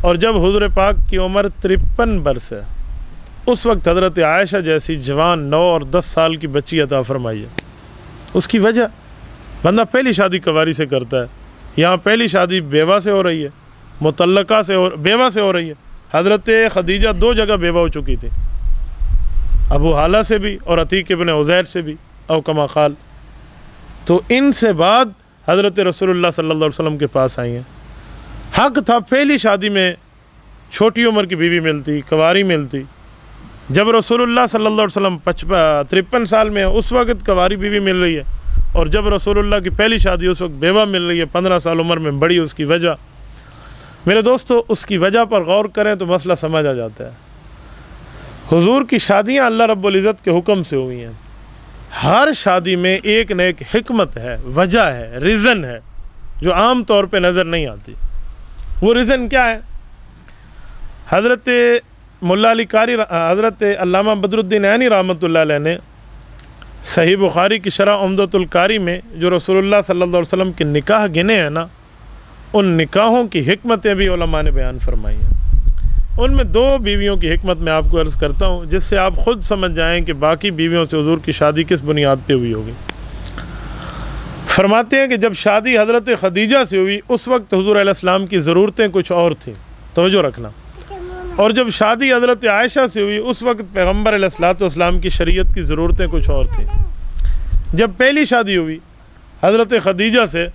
اور جب حضور پاک کی عمر 53 برس ہے اس وقت حضرت عائشہ جیسی جوان 9 اور 10 سال کی بچی عطا فرمائی ہے۔ اس کی وجہ بندہ پہلی شادی کنواری سے کرتا ہے، یہاں پہلی شادی بیوہ سے ہو رہی ہے، مطلقہ سے بیوہ سے ہو رہی ہے۔ حضرت خدیجہ 2 جگہ بیوہ ہو چکی تھی، ابو حالہ سے بھی اور عتیق ابن عزیر سے بھی، او کما قال۔ تو ان سے بعد حضرت رسول اللہ صلی اللہ علیہ وسلم کے پاس آئی ہیں۔ حق تھا پہلی شادی میں چھوٹی عمر کی بیوی ملتی، کنواری ملتی۔ جب رسول اللہ صلی اللہ علیہ وسلم 53 سال میں اس وقت کنواری بیوی مل رہی ہے، اور جب رسول اللہ کی پہلی شادی اس وقت بیوہ مل رہی ہے 15 سال عمر میں بڑی۔ اس کی وجہ میرے دوستو، اس کی وجہ پر غور کریں تو مسئلہ سمجھ آ جاتا ہے۔ حضور کی شادیاں اللہ رب العزت کے حکم سے ہوئی ہیں۔ ہر شادی میں ایک نہ ایک حکمت ہے، وجہ ہے، ریزن ہے جو عام طور پہ نظر نہیں آتی۔ وہ ریزن کیا ہے؟ حضرت ملا علی قاری حضرت علامہ بدر الدین عینی رحمۃ اللہ علیہ نے صحیح بخاری کی شرح عمدۃ القاری میں جو رسول اللہ صلی اللہ علیہ وسلم کے نکاح گنے ہیں نا، ان نکاحوں کی حکمتیں بھی علماء نے بیان فرمائی ہیں۔ ان میں 2 بیویوں کی حکمت میں آپ کو عرض کرتا ہوں، جس سے آپ خود سمجھ جائیں کہ باقی بیویوں سے حضور کی شادی کس بنیاد پہ ہوئی ہوگی۔ فرماتے ہیں کہ جب شادی حضرت خدیجہ سے ہوئی اس وقت حضور علیہ السلام کی ضرورتیں کچھ اور تھیں، توجہ رکھنا، اور جب شادی حضرت عائشہ سے ہوئی اس وقت پیغمبر علیہ السلام کی شریعت کی ضرورتیں کچھ اور تھیں۔ جب پہلی شادی ہوئی حضرت خدیجہ سے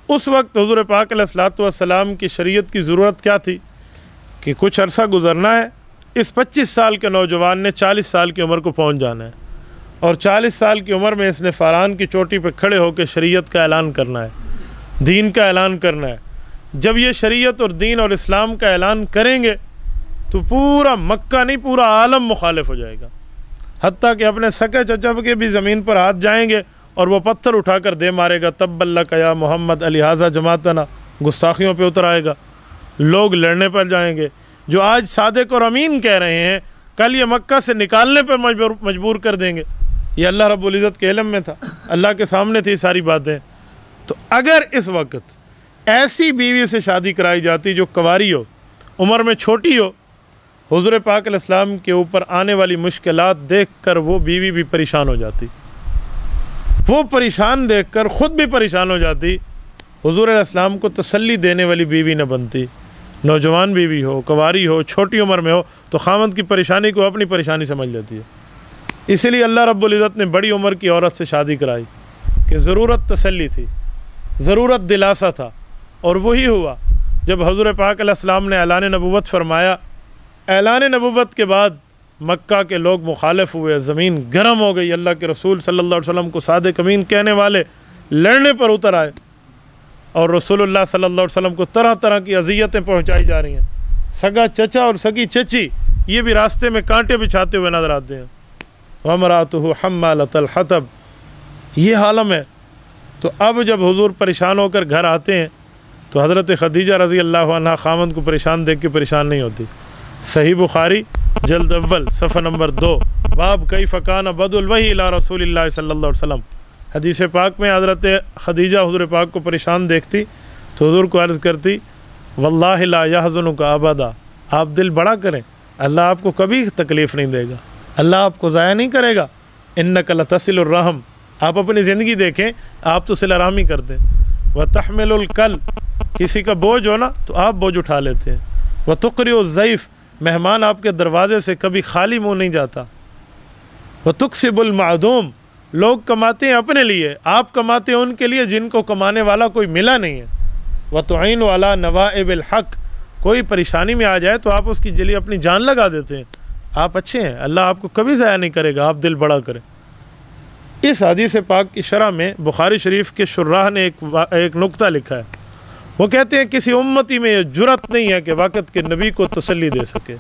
اس وقت حضور پاک علیہ السلام کی شریعت کی ضرورت کیا تھی کہ کچھ عرصہ گزرنا ہے، اس 25 سال کے نوجوان نے 40 سال کی عمر کو پہنچ جانا ہے، اور 40 سال کی عمر میں اس نے فاران کی چوٹی پہ کھڑے ہو کے شریعت کا اعلان کرنا ہے، دین کا اعلان کرنا ہے۔ جب یہ شریعت اور دین اور اسلام کا اعلان کریں گے تو پورا مکہ نہیں پورا عالم مخالف ہو جائے گا، حتیٰ کہ اپنے سکے چچا کے بھی زمین پر ہاتھ جائیں گے اور وہ پتھر اٹھا کر دے مارے گا، تب لک یا محمد الہٰذا جماعتنا، گستاخیوں پہ اتر آئے گا، لوگ لڑنے پر جائیں گے۔ جو آج صادق اور امین کہہ رہے ہیں کل یہ مکہ سے نکالنے پر مجبور کر دیں گے۔ یہ اللہ رب العزت کے علم میں تھا، اللہ کے سامنے تھی ساری باتیں۔ تو اگر اس وقت ایسی بیوی سے شادی کرائی جاتی جو کنواری ہو، عمر میں چھوٹی ہو، حضور پاک علیہ السلام کے اوپر آنے والی مشکلات دیکھ کر وہ بیوی بھی پریشان ہو جاتی، وہ پریشان دیکھ کر خود بھی پریشان ہو جاتی، حضور علیہ السلام کو تسلی دینے والی بیوی نہ بنتی۔ نوجوان بیوی ہو، کنواری ہو، چھوٹی عمر میں ہو تو خاوند کی پریشانی کو اپنی پریشانی سمجھ لیتی ہے۔ اسی لیے اللہ رب العزت نے بڑی عمر کی عورت سے شادی کرائی کہ ضرورت تسلی تھی، ضرورت دلاسا تھا، اور وہی ہوا جب حضور پاک علیہ السلام نے اعلان نبوت فرمایا۔ اعلان نبوت کے بعد مکہ کے لوگ مخالف ہوئے، زمین گرم ہو گئی، اللہ کے رسول صلی اللہ علیہ وسلم کو صادق امین کہنے والے لڑنے پر اتر آئے، اور رسول اللہ صلی اللہ علیہ وسلم کو طرح طرح کی اذیتیں پہنچائی جا رہی ہیں۔ سگا چچا اور سگی چچی یہ بھی راستے میں کانٹے بچھاتے ہوئے نظر آتے ہیں۔ وَامْرَأَتُهُ حَمَّالَةَ الْحَطَبِ، یہ عالم ہے۔ تو اب جب حضور پریشان ہو کر گھر آتے ہیں تو حضرت خدیجہ رضی اللہ عنہ خامند کو پریشان دیکھ کے پریشان نہیں ہوتی۔ صحیح بخاری جلد اول صفحہ نمبر 2 باب کیف کان بدء الوحی الی رسول اللہ صلی اللہ علیہ وسلم، حدیث پاک میں حضرت خدیجہ حضور پاک کو پریشان دیکھتی تو حضور کو عرض کرتی واللہ لا یحزنک ابدا، آپ دل بڑا کریں، اللہ آپ کو کبھی تکلیف نہیں دے گا، اللہ آپ کو ضائع نہیں کرے گا۔ انک لتصل الرحم، آپ اپنی زندگی دیکھیں، آپ تو صلہ رحمی کرتے ہیں۔ وتحمل الکل، کسی کا بوجھ ہو نا تو آپ بوجھ اٹھا لیتے ہیں۔ وتقری الضیف، مہمان آپ کے دروازے سے کبھی خالی منہ نہیں جاتا۔ وتکسب المعدوم، لوگ کماتے ہیں اپنے لیے، آپ کماتے ہیں ان کے لیے جن کو کمانے والا کوئی ملا نہیں ہے۔ وتعین علی نوائب الحق، کوئی پریشانی میں آ جائے تو آپ اس کے لیے اپنی جان لگا دیتے ہیں۔ آپ اچھے ہیں، اللہ آپ کو کبھی ضائع نہیں کرے گا، آپ دل بڑا کریں۔ اس حدیث پاک کی شرح میں بخاری شریف کے شراح نے ایک نقطہ لکھا ہے، وہ کہتے ہیں کسی امتی میں یہ جرت نہیں ہے کہ وقت کے نبی کو تسلی دے سکے۔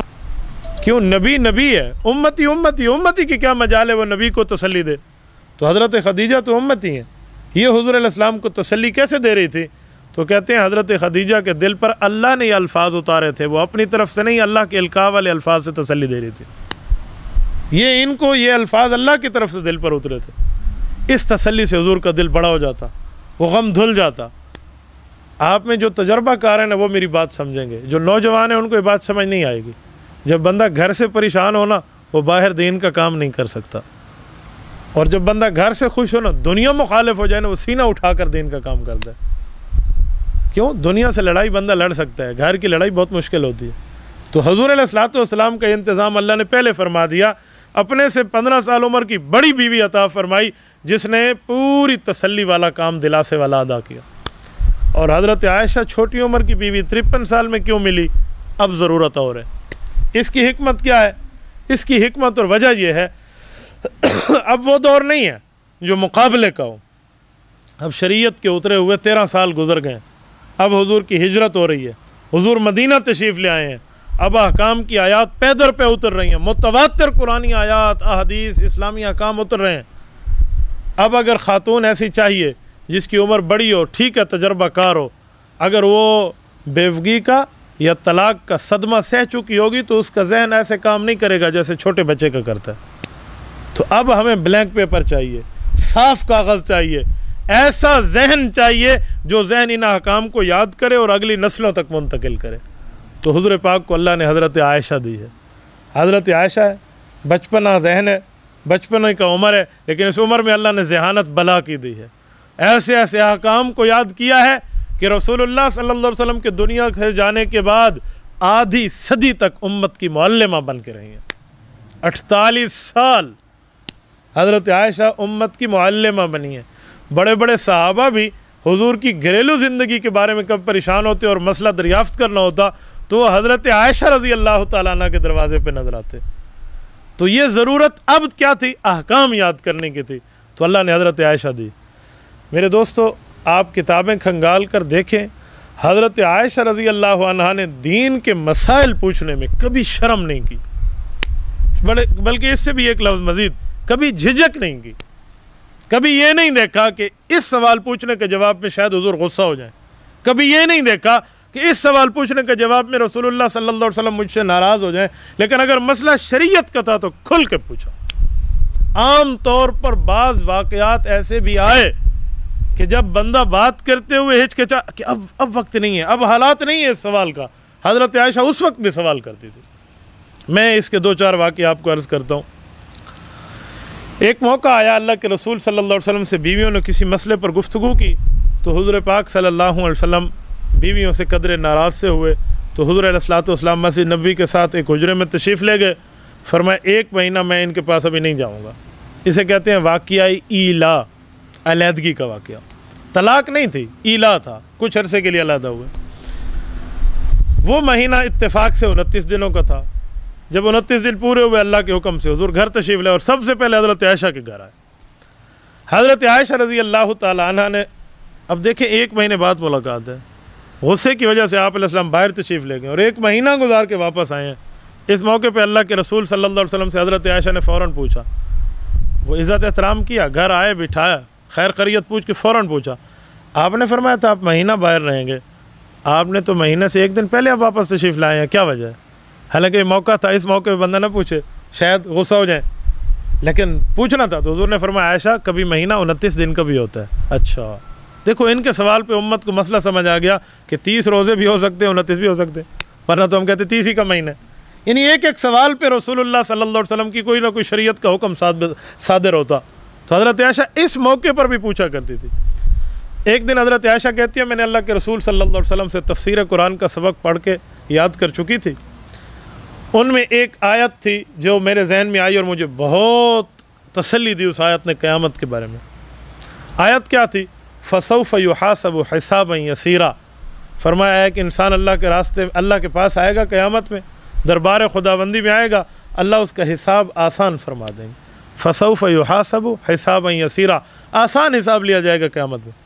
کیوں؟ نبی نبی ہے، امتی امتی، امتی کی کیا مجال ہے وہ نبی کو تسلی دے؟ تو حضرت خدیجہ تو امتی ہیں، یہ حضور علیہ السلام کو تسلی کیسے دے رہی تھی؟ تو کہتے ہیں حضرت خدیجہ کے دل پر اللہ نے یہ الفاظ اتارے تھے، وہ اپنی طرف سے نہیں، اللہ کے القاء والے الفاظ سے تسلی دے رہی تھی۔ یہ ان کو یہ الفاظ اللہ کی طرف سے دل پر اترے تھے، اس تسلی سے حضور کا دل بڑا ہو جاتا، وہ غم دھل جاتا۔ آپ میں جو تجربہ کار ہیں نا وہ میری بات سمجھیں گے، جو نوجوان ہیں ان کو یہ بات سمجھ نہیں آئے گی۔ جب بندہ گھر سے پریشان ہونا وہ باہر دین کا کام نہیں کر سکتا، اور جب بندہ گھر سے خوش ہونا دنیا مخالف ہو جائے نا وہ سینہ اٹھا کر دین کا کام کرتا ہے۔ کیوں؟ دنیا سے لڑائی بندہ لڑ سکتا ہے، گھر کی لڑائی بہت مشکل ہوتی ہے۔ تو حضور علیہ الصلوۃ والسلام کا انتظام اللہ نے پہلے فرما دیا، اپنے سے 15 سال عمر کی بڑی بیوی عطا فرمائی جس نے پوری تسلی والا کام دلاسے والا ادا کیا، اور حضرت عائشہ چھوٹی عمر کی بیوی 53 سال میں کیوں ملی؟ اب ضرورت اور ہے۔ اس کی حکمت کیا ہے؟ اس کی حکمت اور وجہ یہ ہے اب وہ دور نہیں ہے جو مقابلے کا ہو، اب شریعت کے اترے ہوئے 13 سال گزر گئے، اب حضور کی ہجرت ہو رہی ہے، حضور مدینہ تشریف لے آئے ہیں، اب احکام کی آیات پیدر پہ اتر رہی ہیں، متواتر قرآنی آیات احادیث اسلامی احکام اتر رہے ہیں۔ اب اگر خاتون ایسی چاہیے جس کی عمر بڑی ہو، ٹھیک ہے تجربہ کار ہو، اگر وہ بیوگی کا یا طلاق کا صدمہ سہ چکی ہوگی تو اس کا ذہن ایسے کام نہیں کرے گا جیسے چھوٹے بچے کا کرتا ہے۔ تو اب ہمیں بلینک پیپر چاہیے، صاف کاغذ چاہیے، ایسا ذہن چاہیے جو ذہن ان احکام کو یاد کرے اور اگلی نسلوں تک منتقل کرے۔ تو حضور پاک کو اللہ نے حضرت عائشہ دی ہے۔ حضرت عائشہ ہے، بچپنا ذہن ہے، بچپنے کا عمر ہے، لیکن اس عمر میں اللہ نے ذہانت بلا کی دی ہے، ایسے ایسے احکام کو یاد کیا ہے کہ رسول اللہ صلی اللہ علیہ وسلم کے دنیا سے جانے کے بعد آدھی صدی تک امت کی معلمہ بن کے رہی ہیں۔ 48 سال حضرت عائشہ امت کی معلمہ بنی ہیں۔ بڑے بڑے صحابہ بھی حضور کی گھریلو زندگی کے بارے میں کب پریشان ہوتے اور مسئلہ دریافت کرنا ہوتا تو وہ حضرت عائشہ رضی اللہ تعالیٰ عنہ کے دروازے پہ نظر آتے۔ تو یہ ضرورت اب کیا تھی؟ احکام یاد کرنے کی تھی، تو اللہ نے حضرت عائشہ دی۔ میرے دوستو، آپ کتابیں کھنگال کر دیکھیں، حضرت عائشہ رضی اللہ عنہا نے دین کے مسائل پوچھنے میں کبھی شرم نہیں کی، بلکہ اس سے بھی ایک لفظ مزید، کبھی جھجک نہیں کی، کبھی یہ نہیں دیکھا کہ اس سوال پوچھنے کے جواب میں شاید حضور غصہ ہو جائیں، کبھی یہ نہیں دیکھا کہ اس سوال پوچھنے کے جواب میں رسول اللہ صلی اللہ علیہ وسلم مجھ سے ناراض ہو جائیں، لیکن اگر مسئلہ شریعت کا تھا تو کھل کے پوچھا۔ عام طور پر بعض واقعات ایسے بھی آئے کہ جب بندہ بات کرتے ہوئے ہچکچا کہ اب وقت نہیں ہے، اب حالات نہیں ہے اس سوال کا، حضرت عائشہ اس وقت بھی سوال کرتی تھی۔ میں اس کے 2-4 واقعے آپ کو عرض کرتا ہوں۔ ایک موقع آیا، اللہ کے رسول صلی اللہ علیہ وسلم سے بیویوں نے کسی مسئلے پر گفتگو کی، تو حضور پاک صلی اللہ علیہ وسلم بیویوں سے قدرے ناراض سے ہوئے، تو حضور علیہ الصلوۃ والسلام مسجد نبوی کے ساتھ ایک حجرے میں تشریف لے گئے، فرمایا 1 مہینہ میں ان کے پاس ابھی نہیں جاؤں گا۔ اسے کہتے ہیں واقعہ ایلا، علیحدگی کا واقعہ، طلاق نہیں تھی، ایلا تھا، کچھ عرصے کے لیے علیحدہ ہوئے۔ وہ مہینہ اتفاق سے 29 دنوں کا تھا۔ جب 29 دن پورے ہوئے اللہ کے حکم سے حضور گھر تشریف لے اور سب سے پہلے حضرت عائشہ کے گھر آئے۔ حضرت عائشہ رضی اللہ تعالی عنہ نے، اب دیکھیں 1 مہینے بعد ملاقات ہے، غصے کی وجہ سے آپ علیہ السلام باہر تشریف لے گئے اور 1 مہینہ گزار کے واپس آئے ہیں۔ اس موقع پہ اللہ کے رسول صلی اللہ علیہ وسلم سے حضرت عائشہ نے فوراً پوچھا، وہ عزت احترام کیا، گھر آئے، بٹھایا، خیر خیریت پوچھ کے فوراً پوچھا۔ آپ نے فرمایا تھا آپ مہینہ باہر رہیں گے، آپ نے تو مہینے سے 1 دن پہلے آپ واپس تشریف لائے ہیں، کیا وجہ ہے؟ حالانکہ یہ موقع تھا، اس موقع پہ بندہ نہ پوچھے، شاید غصہ ہو جائیں، لیکن پوچھنا تھا۔ تو حضور نے فرمایا عائشہ کبھی مہینہ 29 دن کا بھی ہوتا ہے۔ اچھا، دیکھو ان کے سوال پہ امت کو مسئلہ سمجھ آ گیا کہ 30 روزے بھی ہو سکتے ہیں، 29 بھی ہو سکتے ہیں، ورنہ تو ہم کہتے 30 ہی کا مہینہ ہے۔ یعنی ایک ایک سوال پہ رسول اللہ صلی اللہ علیہ وسلم کی کوئی نہ کوئی شریعت کا حکم صادر ہوتا۔ تو حضرت عائشہ اس موقع پر بھی پوچھا کرتی تھی۔ ایک دن حضرت عائشہ کہتی ہے میں نے اللہ کے رسول صلی اللہ علیہ وسلم سے تفسیر قرآن کا سبق پڑھ کے یاد کر چکی تھی، ان میں ایک آیت تھی جو میرے ذہن میں آئی اور مجھے بہت تسلی دی اس آیت نے قیامت کے بارے میں۔ آیت کیا تھی؟ فَسَوْفَ يُحَاسَبُ حِسَابًا يَسِيرًا، فرمایا ہے کہ انسان اللہ کے راستے، اللہ کے پاس آئے گا قیامت میں، دربار خداوندی میں آئے گا، اللہ اس کا حساب آسان فرما دیں گے۔ فَسَوْفَ يُحَاسَبُ حِسَابًا يَسِيرًا، آسان حساب لیا جائے گا قیامت میں۔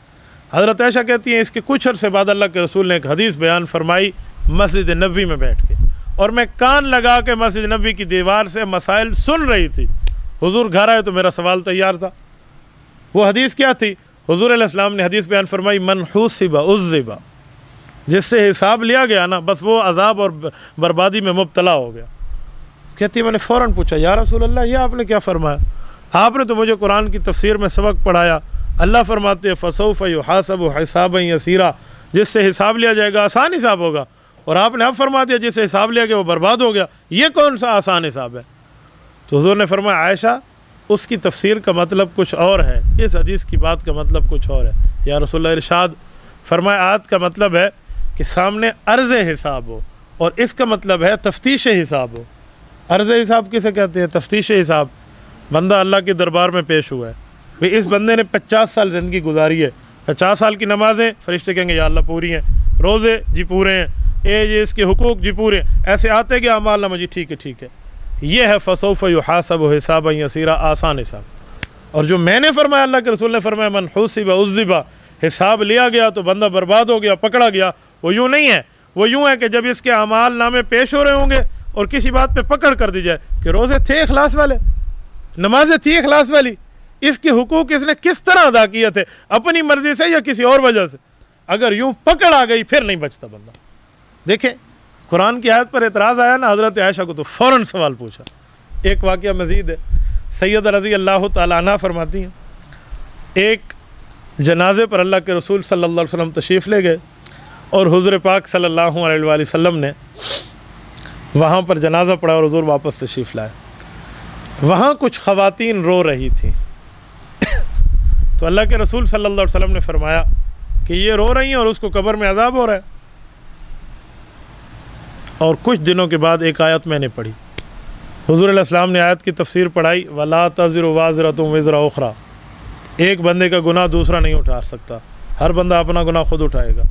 حضرت عائشہ کہتی ہیں اس کے کچھ عرصے بعد اللہ کے رسول نے ایک حدیث بیان فرمائی مسجد نبوی میں بیٹھ کے، اور میں کان لگا کے مسجد نبوی کی دیوار سے مسائل سن رہی تھی۔ حضور گھر آئے تو میرا سوال تیار تھا۔ وہ حدیث کیا تھی؟ حضور علیہ السلام نے حدیث بیان فرمائی من حوسب عذب، جس سے حساب لیا گیا نا بس وہ عذاب اور بربادی میں مبتلا ہو گیا۔ کہتی ہے میں نے فوراً پوچھا یا رسول اللہ یہ آپ نے کیا فرمایا؟ آپ نے تو مجھے قرآن کی تفسیر میں سبق پڑھایا، اللہ فرماتے ہیں فَسَوْفَ يُحَاسَبُ حِسَابًا يَسِيرًا، جس سے حساب لیا جائے گا آسان حساب ہوگا، اور آپ نے اب فرما دیا جس سے حساب لیا گیا وہ برباد ہو گیا، یہ کون سا آسان حساب ہے؟ تو حضور نے فرمایا عائشہ اس کی تفسیر کا مطلب کچھ اور ہے، اس حدیث کی بات کا مطلب کچھ اور ہے۔ یا رسول اللہ ارشاد فرمایا آیت کا مطلب ہے کہ سامنے عرض حساب ہو، اور اس کا مطلب ہے تفتیش حساب ہو۔ عرض حساب کسے کہتے ہیں؟ تفتیش حساب۔ بندہ اللہ کے دربار میں پیش ہوا ہے، بھئی اس بندے نے 50 سال زندگی گزاری ہے، 50 سال کی نمازیں فرشتے کہیں گے یا اللہ پوری ہیں، روزے جی پورے ہیں، یہ اس کے حقوق جی پورے ہیں، ایسے آتے گیا اعمال نامہ جی ٹھیک ہے۔ یہ ہے فسوف یحاسب حسابا یسیرا، آسان حساب۔ اور جو میں نے فرمایا، اللہ کے رسول نے فرمایا من حوسب عذب، حساب لیا گیا تو بندہ برباد ہو گیا، پکڑا گیا، وہ یوں نہیں ہے۔ وہ یوں ہے کہ جب اس کے اعمال نامے پیش ہو رہے ہوں گے اور کسی بات پہ پکڑ کر دی جائے کہ روزے تھے اخلاص والے، نمازیں تھی اخلاص والی، اس کے حقوق اس نے کس طرح ادا کیے تھے، اپنی مرضی سے یا کسی اور وجہ سے، اگر یوں پکڑ آ گئی پھر نہیں بچتا بندہ۔ دیکھیں قرآن کی آیت پر اعتراض آیا نا حضرت عائشہ کو، تو فوراً سوال پوچھا۔ ایک واقعہ مزید ہے، سیدہ رضی اللہ تعالیٰ عنہ فرماتی ہیں ایک جنازے پر اللہ کے رسول صلی اللہ علیہ وسلم تشریف لے گئے، اور حضور پاک صلی اللہ علیہ وآلہ وسلم نے وہاں پر جنازہ پڑھا اور حضور واپس تشریف لائے۔ وہاں کچھ خواتین رو رہی تھیں، تو اللہ کے رسول صلی اللہ علیہ وسلم نے فرمایا کہ یہ رو رہی ہیں اور اس کو قبر میں عذاب ہو رہا ہے۔ اور کچھ دنوں کے بعد ایک آیت میں نے پڑھی، حضور علیہ السلام نے آیت کی تفسیر پڑھائی وَلَا تَزِرُ وَازِرَةٌ وِزْرَ أُخْرَى، ایک بندے کا گناہ دوسرا نہیں اٹھا سکتا، ہر بندہ اپنا گناہ خود اٹھائے گا۔